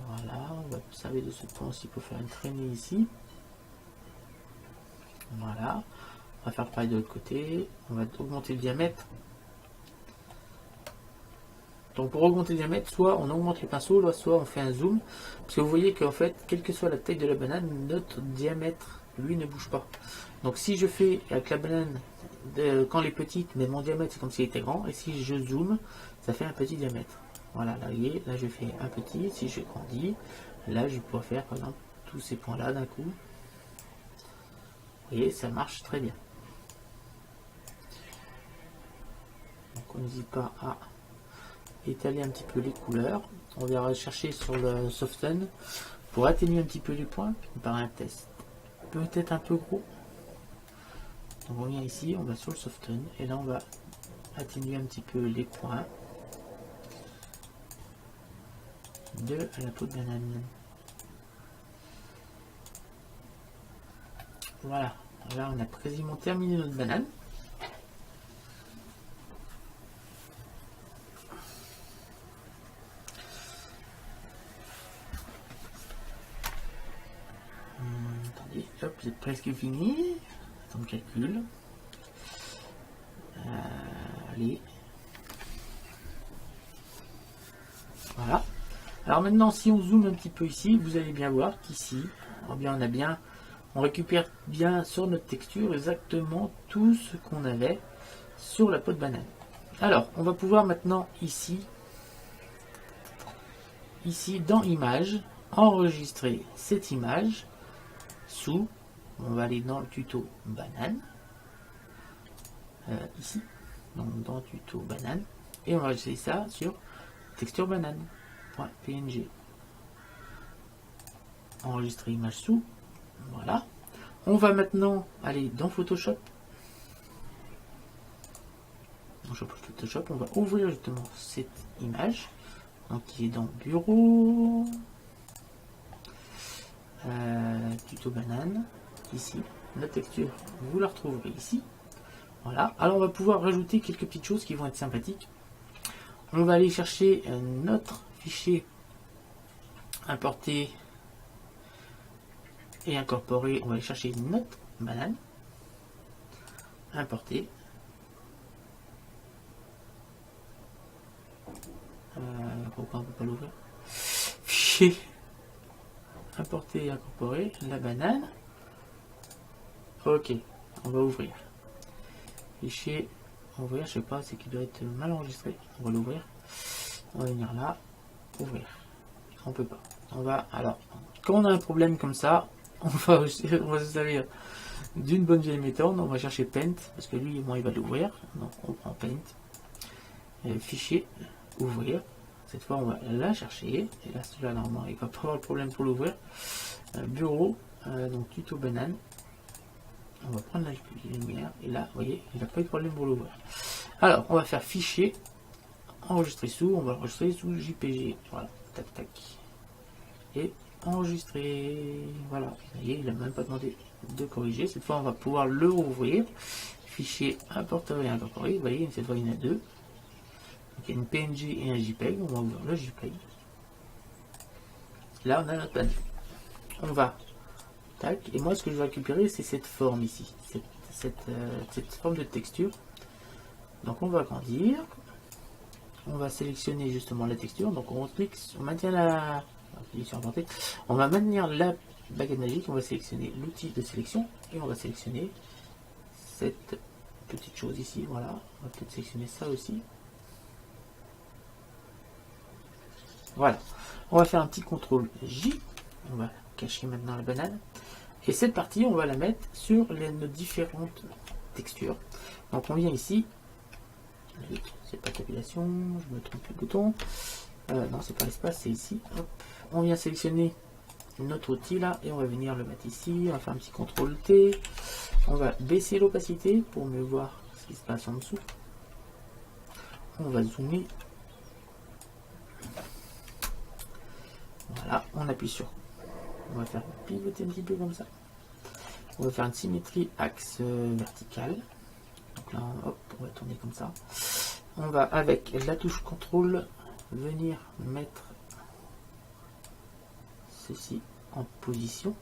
Voilà, on va servir de ce point aussi pour faire une traînée ici. Voilà, on va faire pareil de l'autre côté. On va augmenter le diamètre. Donc pour augmenter le diamètre, soit on augmente le pinceau, soit on fait un zoom. Parce que vous voyez qu'en fait, quelle que soit la taille de la banane, notre diamètre, lui, ne bouge pas. Donc si je fais avec la banane, quand elle est petite, mais mon diamètre c'est comme s'il était grand, et si je zoome, ça fait un petit diamètre. Voilà, là, vous voyez, là je fais un petit, si je grandis, là je pourrais faire par exemple tous ces points là d'un coup. Vous voyez, ça marche très bien. Donc on n'hésite pas à étaler un petit peu les couleurs. On va chercher sur le soften pour atténuer un petit peu les points, qui me paraît un test peut-être un peu gros. Donc on vient ici, on va sur le soften et là on va atténuer un petit peu les points de la peau de banane. Voilà, là on a quasiment terminé notre banane. Attendez, hop, c'est presque fini. Attends, calcul. Allez, Voilà. Alors maintenant, si on zoome un petit peu ici, vous allez bien voir qu'ici, on récupère bien sur notre texture exactement tout ce qu'on avait sur la peau de banane. Alors, on va pouvoir maintenant ici dans Images, enregistrer cette image sous, on va aller dans le tuto banane, ici, donc dans tuto banane, et on va enregistrer ça sur texture banane.png. Enregistrer image sous, voilà. On va maintenant aller dans Photoshop. Dans Photoshop, on va ouvrir justement cette image, donc qui est dans Bureau, tuto banane, ici, la texture, vous la retrouverez ici. Voilà, alors on va pouvoir rajouter quelques petites choses qui vont être sympathiques. On va aller chercher notre fichier importé et incorporé. On va aller chercher notre banane, importer. Pourquoi on ne peut pas l'ouvrir? Fichier importer et incorporer la banane. Ok, on va ouvrir. Fichier ouvrir, je sais pas, c'est qu'il doit être mal enregistré. On va l'ouvrir. On va venir là, ouvrir. On peut pas. On va, alors, quand on a un problème comme ça, on va se servir d'une bonne vieille méthode. On va chercher Paint, parce que lui, moi, il va l'ouvrir. Donc, on prend Paint. Fichier, ouvrir. Cette fois, on va la chercher. Et là, celui-là, normalement, il va pas avoir le problème pour l'ouvrir. Bureau, donc tuto banane. On va prendre la lumière. Et là, vous voyez, il n'a pas eu de problème pour l'ouvrir. Alors, on va faire fichier, enregistrer sous. On va enregistrer sous JPG. Voilà, tac, tac. Et enregistrer. Voilà, vous voyez, il n'a même pas demandé de corriger. Cette fois, on va pouvoir le rouvrir. Fichier importer et incorporer. Vous voyez, cette fois, il y en a deux. Donc, il y a une PNG et un JPEG. On va ouvrir le JPEG. Là, on a notre panneau. On va. Tac. Et moi, ce que je vais récupérer, c'est cette forme ici. Cette forme de texture. Donc, on va agrandir. On va sélectionner justement la texture. Donc, on clique, on maintient la. On va maintenir la baguette magique. On va sélectionner l'outil de sélection. Et on va sélectionner cette petite chose ici. Voilà. On va peut-être sélectionner ça aussi. Voilà, on va faire un petit CTRL J, on va cacher maintenant la banane, et cette partie on va la mettre sur nos différentes textures. Donc on vient ici, c'est pas tabulation, je me trompe le bouton, non c'est pas l'espace, c'est ici, hop. On vient sélectionner notre outil là, et on va venir le mettre ici, on va faire un petit CTRL T, on va baisser l'opacité pour mieux voir ce qui se passe en dessous, on va zoomer. Voilà, on appuie sur. On va faire pivoter un petit peu comme ça. On va faire une symétrie axe vertical. Donc là, hop, on va tourner comme ça. On va avec la touche contrôle venir mettre ceci en position.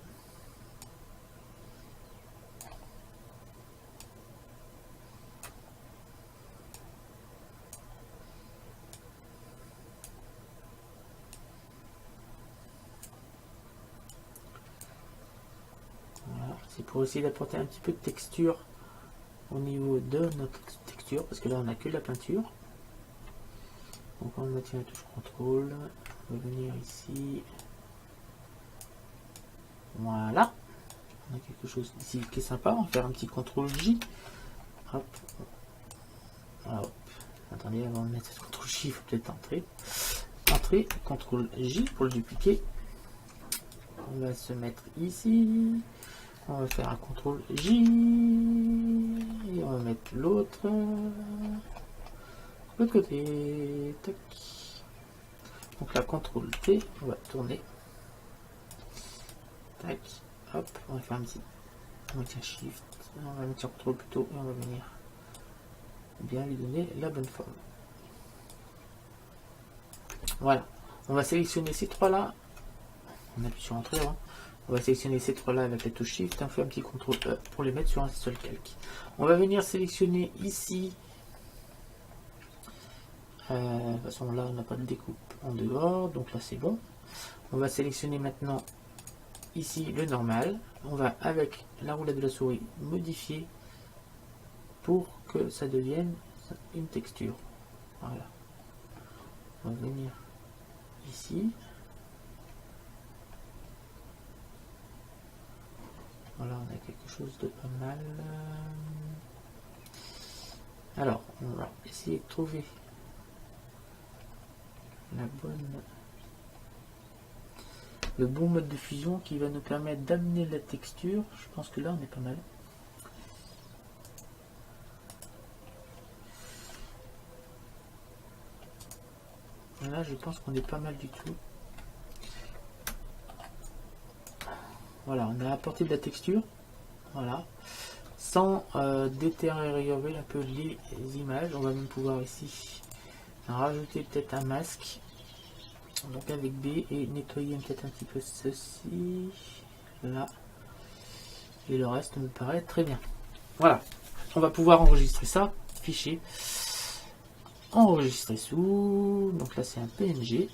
C'est pour essayer d'apporter un petit peu de texture au niveau de notre texture, parce que là on n'a que la peinture. Donc on maintient la touche contrôle, on va venir ici. Voilà, on a quelque chose ici qui est sympa. On va faire un petit CTRL J. Hop. Hop. Attendez, avant de mettre ce CTRL J, il faut peut-être entrer. Entrée, CTRL J pour le dupliquer. On va se mettre ici. On va faire un CTRL J et on va mettre l'autre côté. Tac. Donc là, CTRL T, on va tourner. Tac. Hop, on va faire un petit. On va mettre Shift. On va mettre sur CTRL plutôt et on va venir bien lui donner la bonne forme. Voilà. On va sélectionner ces trois là. On appuie sur Entrée. Hein. On va sélectionner ces trois là avec la touche Shift, on fait un petit CTRL E pour les mettre sur un seul calque. On va venir sélectionner ici De toute façon, là, on n'a pas de découpe en dehors, donc là, c'est bon. On va sélectionner maintenant ici le normal. On va, avec la roulette de la souris, modifier pour que ça devienne une texture. Voilà. On va venir ici. Voilà, on a quelque chose de pas mal. Alors, on va essayer de trouver le bon mode de fusion qui va nous permettre d'amener la texture. Je pense que là, on est pas mal. Là, je pense qu'on est pas mal du tout. Voilà, on a apporté de la texture. Voilà. Sans détériorer un peu les images. On va même pouvoir ici rajouter peut-être un masque. Donc avec B et nettoyer peut-être un petit peu ceci. Là. Et le reste me paraît très bien. Voilà. On va pouvoir enregistrer ça. Fichier. Enregistrer sous. Donc là c'est un PNG.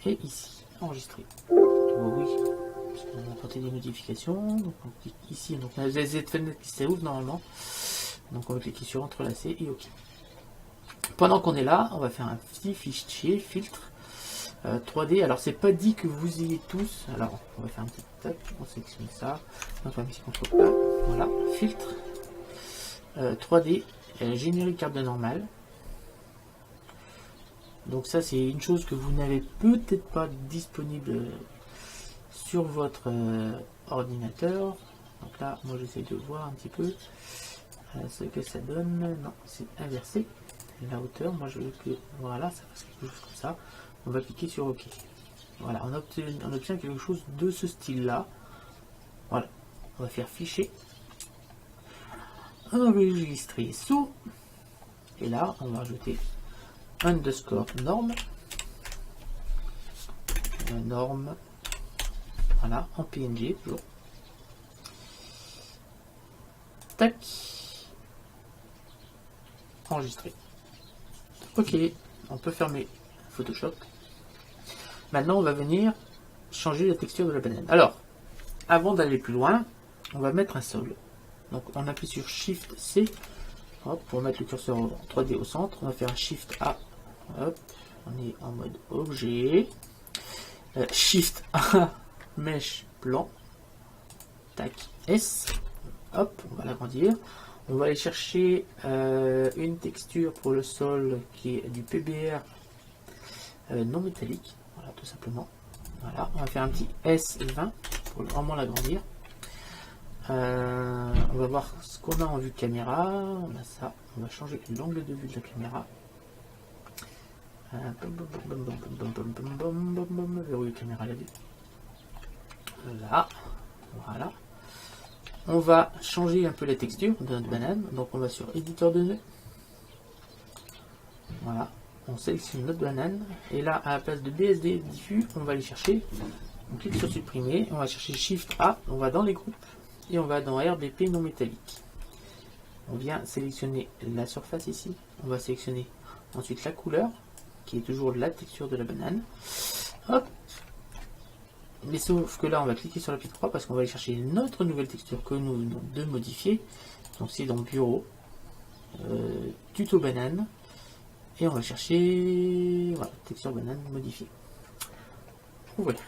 Et ici, enregistrer. Oh oui. On a apporté des modifications. Donc on clique ici. Donc on a les fenêtres qui s'ouvrent normalement. Donc on va cliquer sur entrelacer et OK. Pendant qu'on est là, on va faire un petit fichier filtre 3D. Alors c'est pas dit que vous ayez tous. Alors on va faire un petit tac, on sélectionne ça. On va un petit contrôle A. Voilà, filtre 3D, générique carte de normale. Donc ça c'est une chose que vous n'avez peut-être pas disponible sur votre ordinateur. Donc là, moi j'essaie de voir un petit peu ce que ça donne. Non, c'est inversé. La hauteur, moi je veux que voilà, ça fasse quelque chose comme ça. On va cliquer sur OK. Voilà, on obtient quelque chose de ce style-là. Voilà, on va faire fichier, enregistrer sous, et là on va ajouter underscore norme, norme, voilà, en PNG toujours. Tac, enregistrer. OK, on peut fermer Photoshop. Maintenant, on va venir changer la texture de la banane. Alors, avant d'aller plus loin, on va mettre un sol. Donc, on appuie sur Shift C hop, pour mettre le curseur 3D au centre. On va faire un Shift A. Hop, on est en mode objet. Shift A, mèche plan. Tac, S. Hop, on va l'agrandir. On va aller chercher une texture pour le sol qui est du PBR non métallique. Voilà, tout simplement. Voilà, on va faire un petit S20 pour vraiment l'agrandir. On va voir ce qu'on a en vue de caméra. On a ça. On va changer l'angle de vue de la caméra. Verrouille caméra la vue. Là. Voilà. On va changer un peu la texture de notre banane. Donc on va sur éditeur de nœuds. Voilà. On sélectionne notre banane. Et là, à la place de BSD diffus, on va aller chercher. On clique sur supprimer. On va chercher Shift A. On va dans les groupes. Et on va dans RBP non métallique. On vient sélectionner la surface ici. On va sélectionner ensuite la couleur, qui est toujours la texture de la banane. Hop. Mais sauf que là, on va cliquer sur la petite croix parce qu'on va aller chercher notre nouvelle texture que nous venons de modifier. Donc c'est dans Bureau, Tuto banane, et on va chercher voilà, texture banane modifiée. Ouvrir.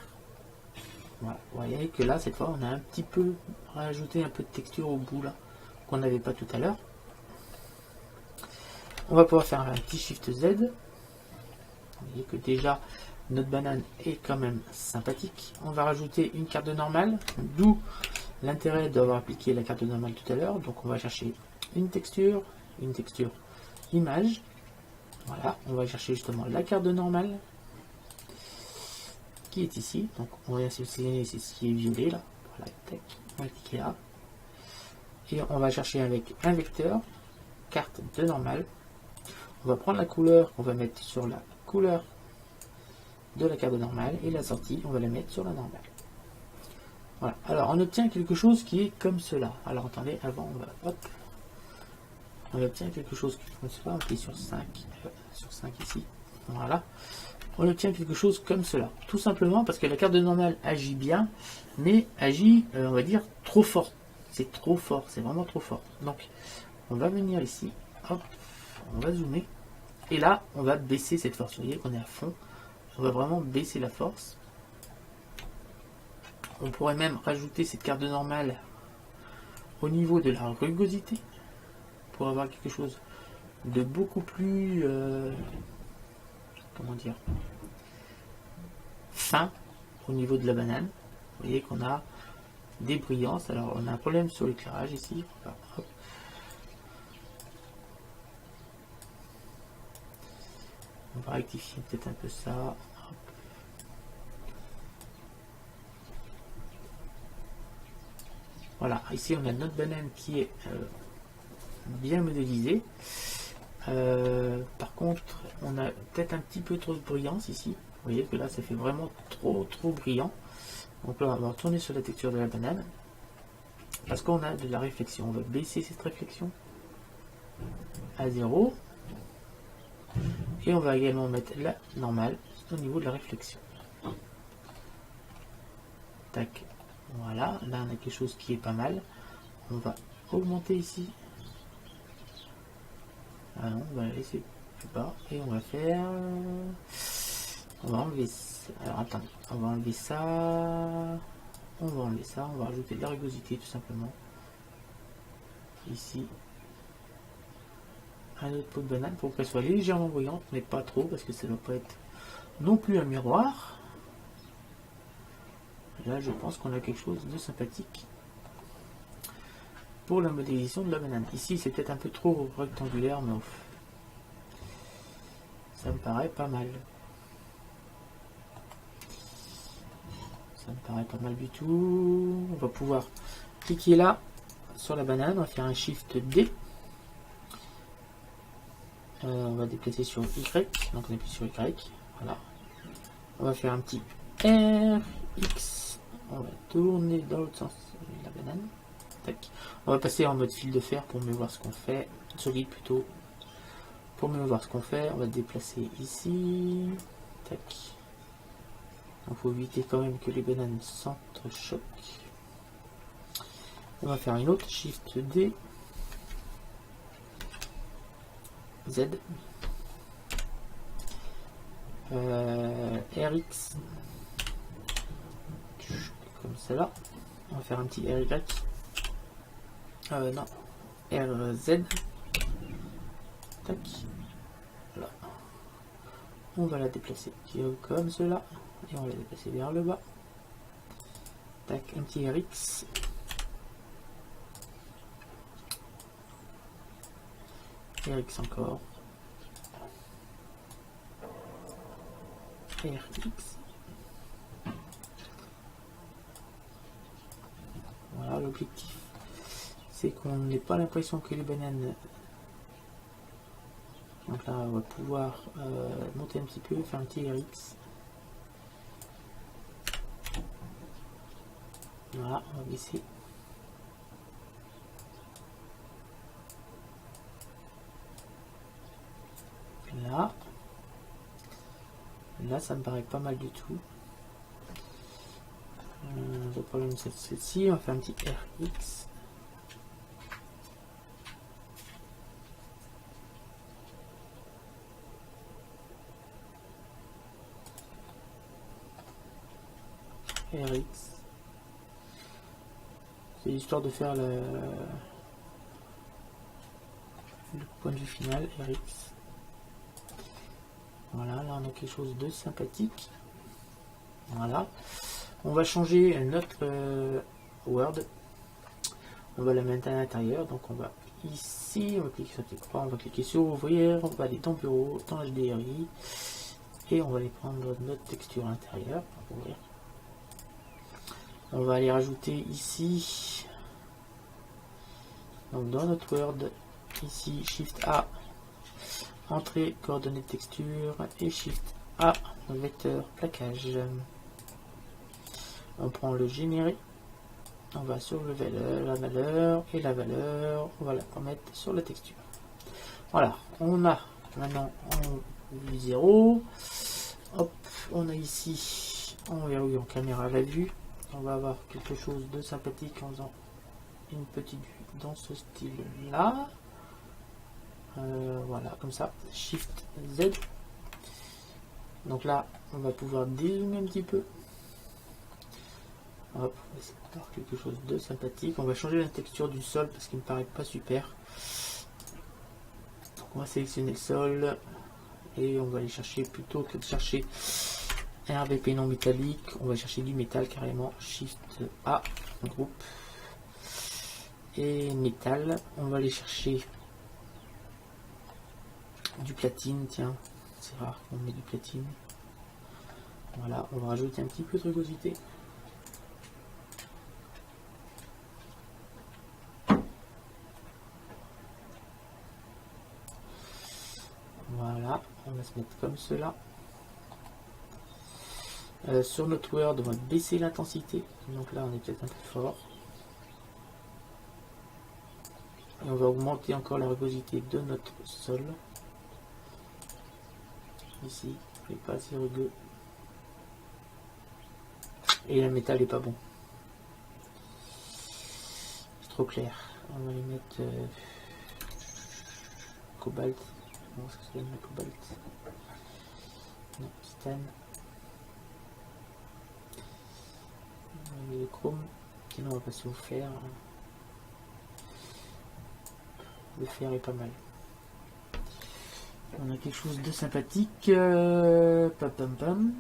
Voilà. Vous voyez que là, cette fois, on a un petit peu rajouté un peu de texture au bout là, qu'on n'avait pas tout à l'heure. On va pouvoir faire un petit Shift Z. Vous voyez que déjà notre banane est quand même sympathique. On va rajouter une carte de normale, d'où l'intérêt d'avoir appliqué la carte de normale tout à l'heure. Donc on va chercher une texture image. Voilà, on va chercher justement la carte de normale qui est ici. Donc on va sélectionner ce qui est violet là. Voilà, tac, on va cliquer là. Et on va chercher avec un vecteur, carte de normale. On va prendre la couleur qu'on va mettre sur la couleur de la carte normale et la sortie, on va la mettre sur la normale. Voilà. Alors, on obtient quelque chose qui est comme cela. Alors, attendez, avant, on va hop, on obtient quelque chose comme cela. On clique sur 5 ici. Voilà. On obtient quelque chose comme cela. Tout simplement parce que la carte de normale agit bien, mais agit, on va dire, trop fort. C'est trop fort, c'est vraiment trop fort. Donc, on va venir ici, hop, on va zoomer, et là, on va baisser cette force. Vous voyez qu'on est à fond. On va vraiment baisser la force. On pourrait même rajouter cette carte de normale au niveau de la rugosité pour avoir quelque chose de beaucoup plus, comment dire, fin au niveau de la banane. Vous voyez qu'on a des brillances. Alors on a un problème sur l'éclairage ici. Hop. On va rectifier peut-être un peu ça. Hop. Voilà, ici on a notre banane qui est bien modélisée. Par contre, on a peut-être un petit peu trop de brillance ici. Vous voyez que là, ça fait vraiment trop brillant. Donc là, on va retourner sur la texture de la banane. Parce qu'on a de la réflexion. On va baisser cette réflexion à 0. Et on va également mettre la normale au niveau de la réflexion. Tac. Voilà. Là, on a quelque chose qui est pas mal. On va augmenter ici. Ah non, on va la laisser plus bas. Et on va faire... On va enlever ça. Alors attendez. On va enlever ça. On va enlever ça. On va rajouter de la rugosité tout simplement. Ici. Un autre pot de banane pour qu'elle soit légèrement brillante, mais pas trop parce que ça ne va pas être non plus un miroir. Là, je pense qu'on a quelque chose de sympathique pour la modélisation de la banane. Ici, c'est peut-être un peu trop rectangulaire, mais ça me paraît pas mal. Ça me paraît pas mal du tout. On va pouvoir cliquer là sur la banane. On va faire un Shift D. On va déplacer sur Y, donc on appuie sur Y, voilà. On va faire un petit RX, on va tourner dans l'autre sens la banane. Tac. On va passer en mode fil de fer pour mieux voir ce qu'on fait, solide plutôt, pour mieux voir ce qu'on fait. On va déplacer ici, tac. Il faut éviter quand même que les bananes s'entrechoquent. On va faire une autre, Shift D. Z, RX, comme cela. On va faire un petit RY, non, RZ, tac, voilà. On va la déplacer comme cela et on va la déplacer vers le bas. Tac, un petit RX. RX encore. RX. Voilà, l'objectif, c'est qu'on n'ait pas l'impression que les bananes... Donc là, on va pouvoir monter un petit peu, faire un petit RX. Voilà, on va baisser. Là ça me paraît pas mal du tout. On va prendre celle-ci, on va faire un petit RX. RX. C'est l'histoire de faire le point de vue final, RX. Voilà, là on a quelque chose de sympathique. Voilà. On va changer notre Word. On va la mettre à l'intérieur. Donc on va ici, on va cliquer sur les croix, on va cliquer sur ouvrir, on va aller dans bureau, dans HDRI. Et on va aller prendre notre texture à l'intérieur. On va aller rajouter ici, donc dans notre Word, ici, Shift A, entrée, coordonnées de texture, et Shift A, vecteur, plaquage. On prend le généré, on va sur le valeur, la valeur, et la valeur, on va la remettre sur la texture. Voilà, on a maintenant en vue 0. Hop, on a ici en verrouille en caméra à la vue. On va avoir quelque chose de sympathique en faisant une petite vue dans ce style là. Voilà, comme ça, Shift Z. Donc là, on va pouvoir dézoomer un petit peu. Hop, on va essayer d'avoir quelque chose de sympathique. On va changer la texture du sol parce qu'il me paraît pas super. Donc on va sélectionner le sol et on va aller chercher, plutôt que de chercher un RBP non métallique, on va chercher du métal carrément. Shift A, groupe et métal. On va aller chercher du platine, tiens, c'est rare qu'on met du platine. Voilà, on va rajouter un petit peu de rugosité. Voilà, on va se mettre comme cela. Sur notre Word, on va baisser l'intensité. Donc là, on est peut-être un peu fort. Et on va augmenter encore la rugosité de notre sol. Ici, il n'est pas assez rugueux. Et le métal n'est pas bon. C'est trop clair. On va les mettre cobalt. Comment ça s'appelle le cobalt? Non, titane. Le chrome. Sinon on va passer au fer. Le fer est pas mal. On a quelque chose de sympathique. Pam pam pam.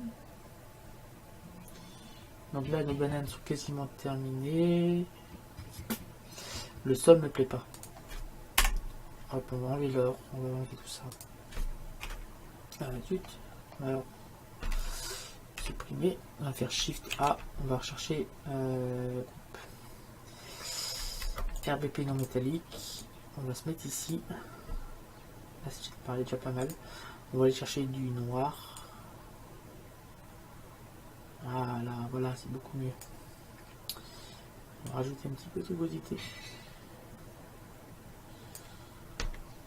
Donc là nos bananes sont quasiment terminées. Le sol me plaît pas. Hop, on va enlever l'or, on va enlever tout ça. Alors, supprimer, on va faire Shift A, on va rechercher RBP non métallique, on va se mettre ici. Là, ça paraît déjà pas mal. On va aller chercher du noir. Voilà, c'est beaucoup mieux. On va rajouter un petit peu de rugosité.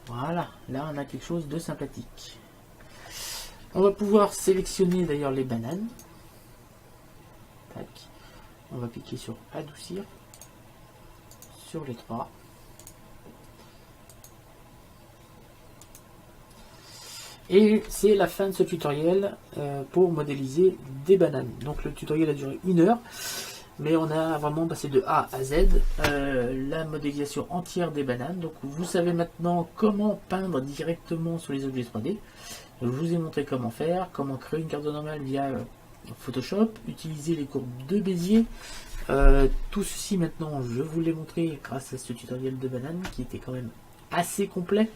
Voilà, là on a quelque chose de sympathique. On va pouvoir sélectionner d'ailleurs les bananes. Tac. On va cliquer sur adoucir sur les trois. Et c'est la fin de ce tutoriel pour modéliser des bananes. Donc le tutoriel a duré 1 heure. Mais on a vraiment passé de A à Z la modélisation entière des bananes. Donc vous savez maintenant comment peindre directement sur les objets 3D. Je vous ai montré comment faire, comment créer une carte normale via Photoshop, utiliser les courbes de Bézier. Tout ceci maintenant je vous l'ai montré grâce à ce tutoriel de bananes qui était quand même assez complet.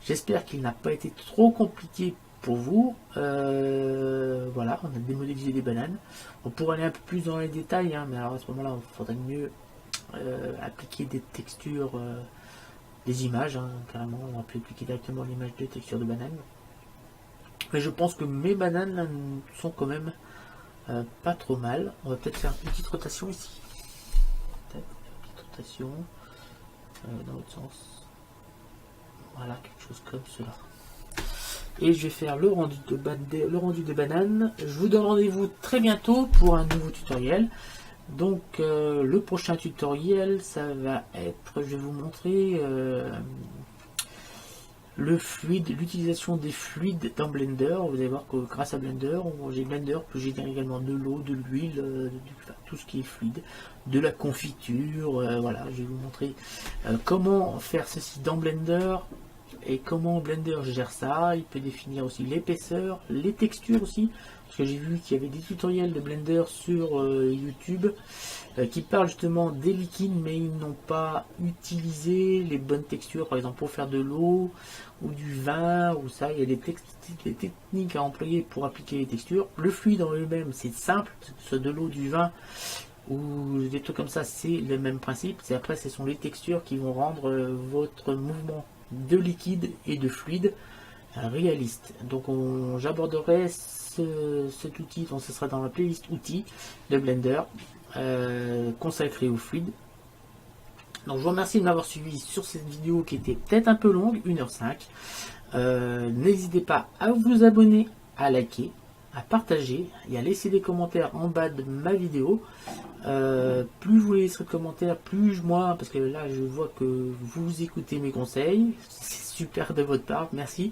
J'espère qu'il n'a pas été trop compliqué pour vous. Voilà, on a démodélisé des bananes. On pourrait aller un peu plus dans les détails, hein, mais alors à ce moment-là, il faudrait mieux appliquer des textures, des images, hein, carrément. On va appliquer directement l'image de texture de banane. Mais je pense que mes bananes là, sont quand même pas trop mal. On va peut-être faire une petite rotation ici. Peut-être une petite rotation dans l'autre sens. Voilà, quelque chose comme cela. Et je vais faire le rendu des bananes. Je vous donne rendez-vous très bientôt pour un nouveau tutoriel. Donc le prochain tutoriel, ça va être, je vais vous montrer le fluide, l'utilisation des fluides dans Blender. Vous allez voir que grâce à Blender, j'ai Blender peut générer également de l'eau, de l'huile, tout ce qui est fluide, de la confiture. Voilà, je vais vous montrer comment faire ceci dans Blender. Et comment Blender gère ça. Il peut définir aussi l'épaisseur, les textures aussi, parce que j'ai vu qu'il y avait des tutoriels de Blender sur YouTube qui parlent justement des liquides, mais ils n'ont pas utilisé les bonnes textures, par exemple pour faire de l'eau ou du vin, ou ça, il y a des techniques à employer pour appliquer les textures. Le fluide en lui-même, c'est simple, que ce soit de l'eau, du vin ou des trucs comme ça, c'est le même principe. C'est après, ce sont les textures qui vont rendre votre mouvement de liquide et de fluide réaliste. Donc j'aborderai cet outil, donc ce sera dans la playlist outils de Blender consacré au fluide. Donc je vous remercie de m'avoir suivi sur cette vidéo qui était peut-être un peu longue, 1h05. N'hésitez pas à vous abonner, à liker, à partager et à laisser des commentaires en bas de ma vidéo. Plus vous laisserez de commentaires, plus moi, parce que là je vois que vous écoutez mes conseils, c'est super de votre part, merci.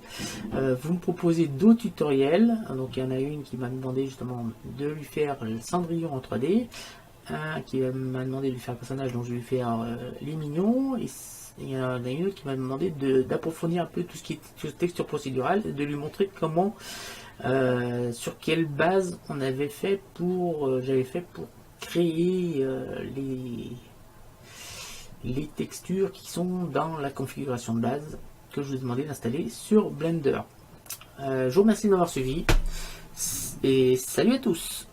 Vous me proposez d'autres tutoriels, donc il y en a une qui m'a demandé justement de lui faire Cendrillon en 3D, un qui m'a demandé de lui faire un personnage dont je vais lui faire les mignons, et il y en a une autre qui m'a demandé d'approfondir un peu tout ce qui est texture procédurale, et de lui montrer comment, sur quelle base on avait fait j'avais fait pour créer les textures qui sont dans la configuration de base que je vous ai demandé d'installer sur Blender. Je vous remercie de m'avoir suivi et salut à tous.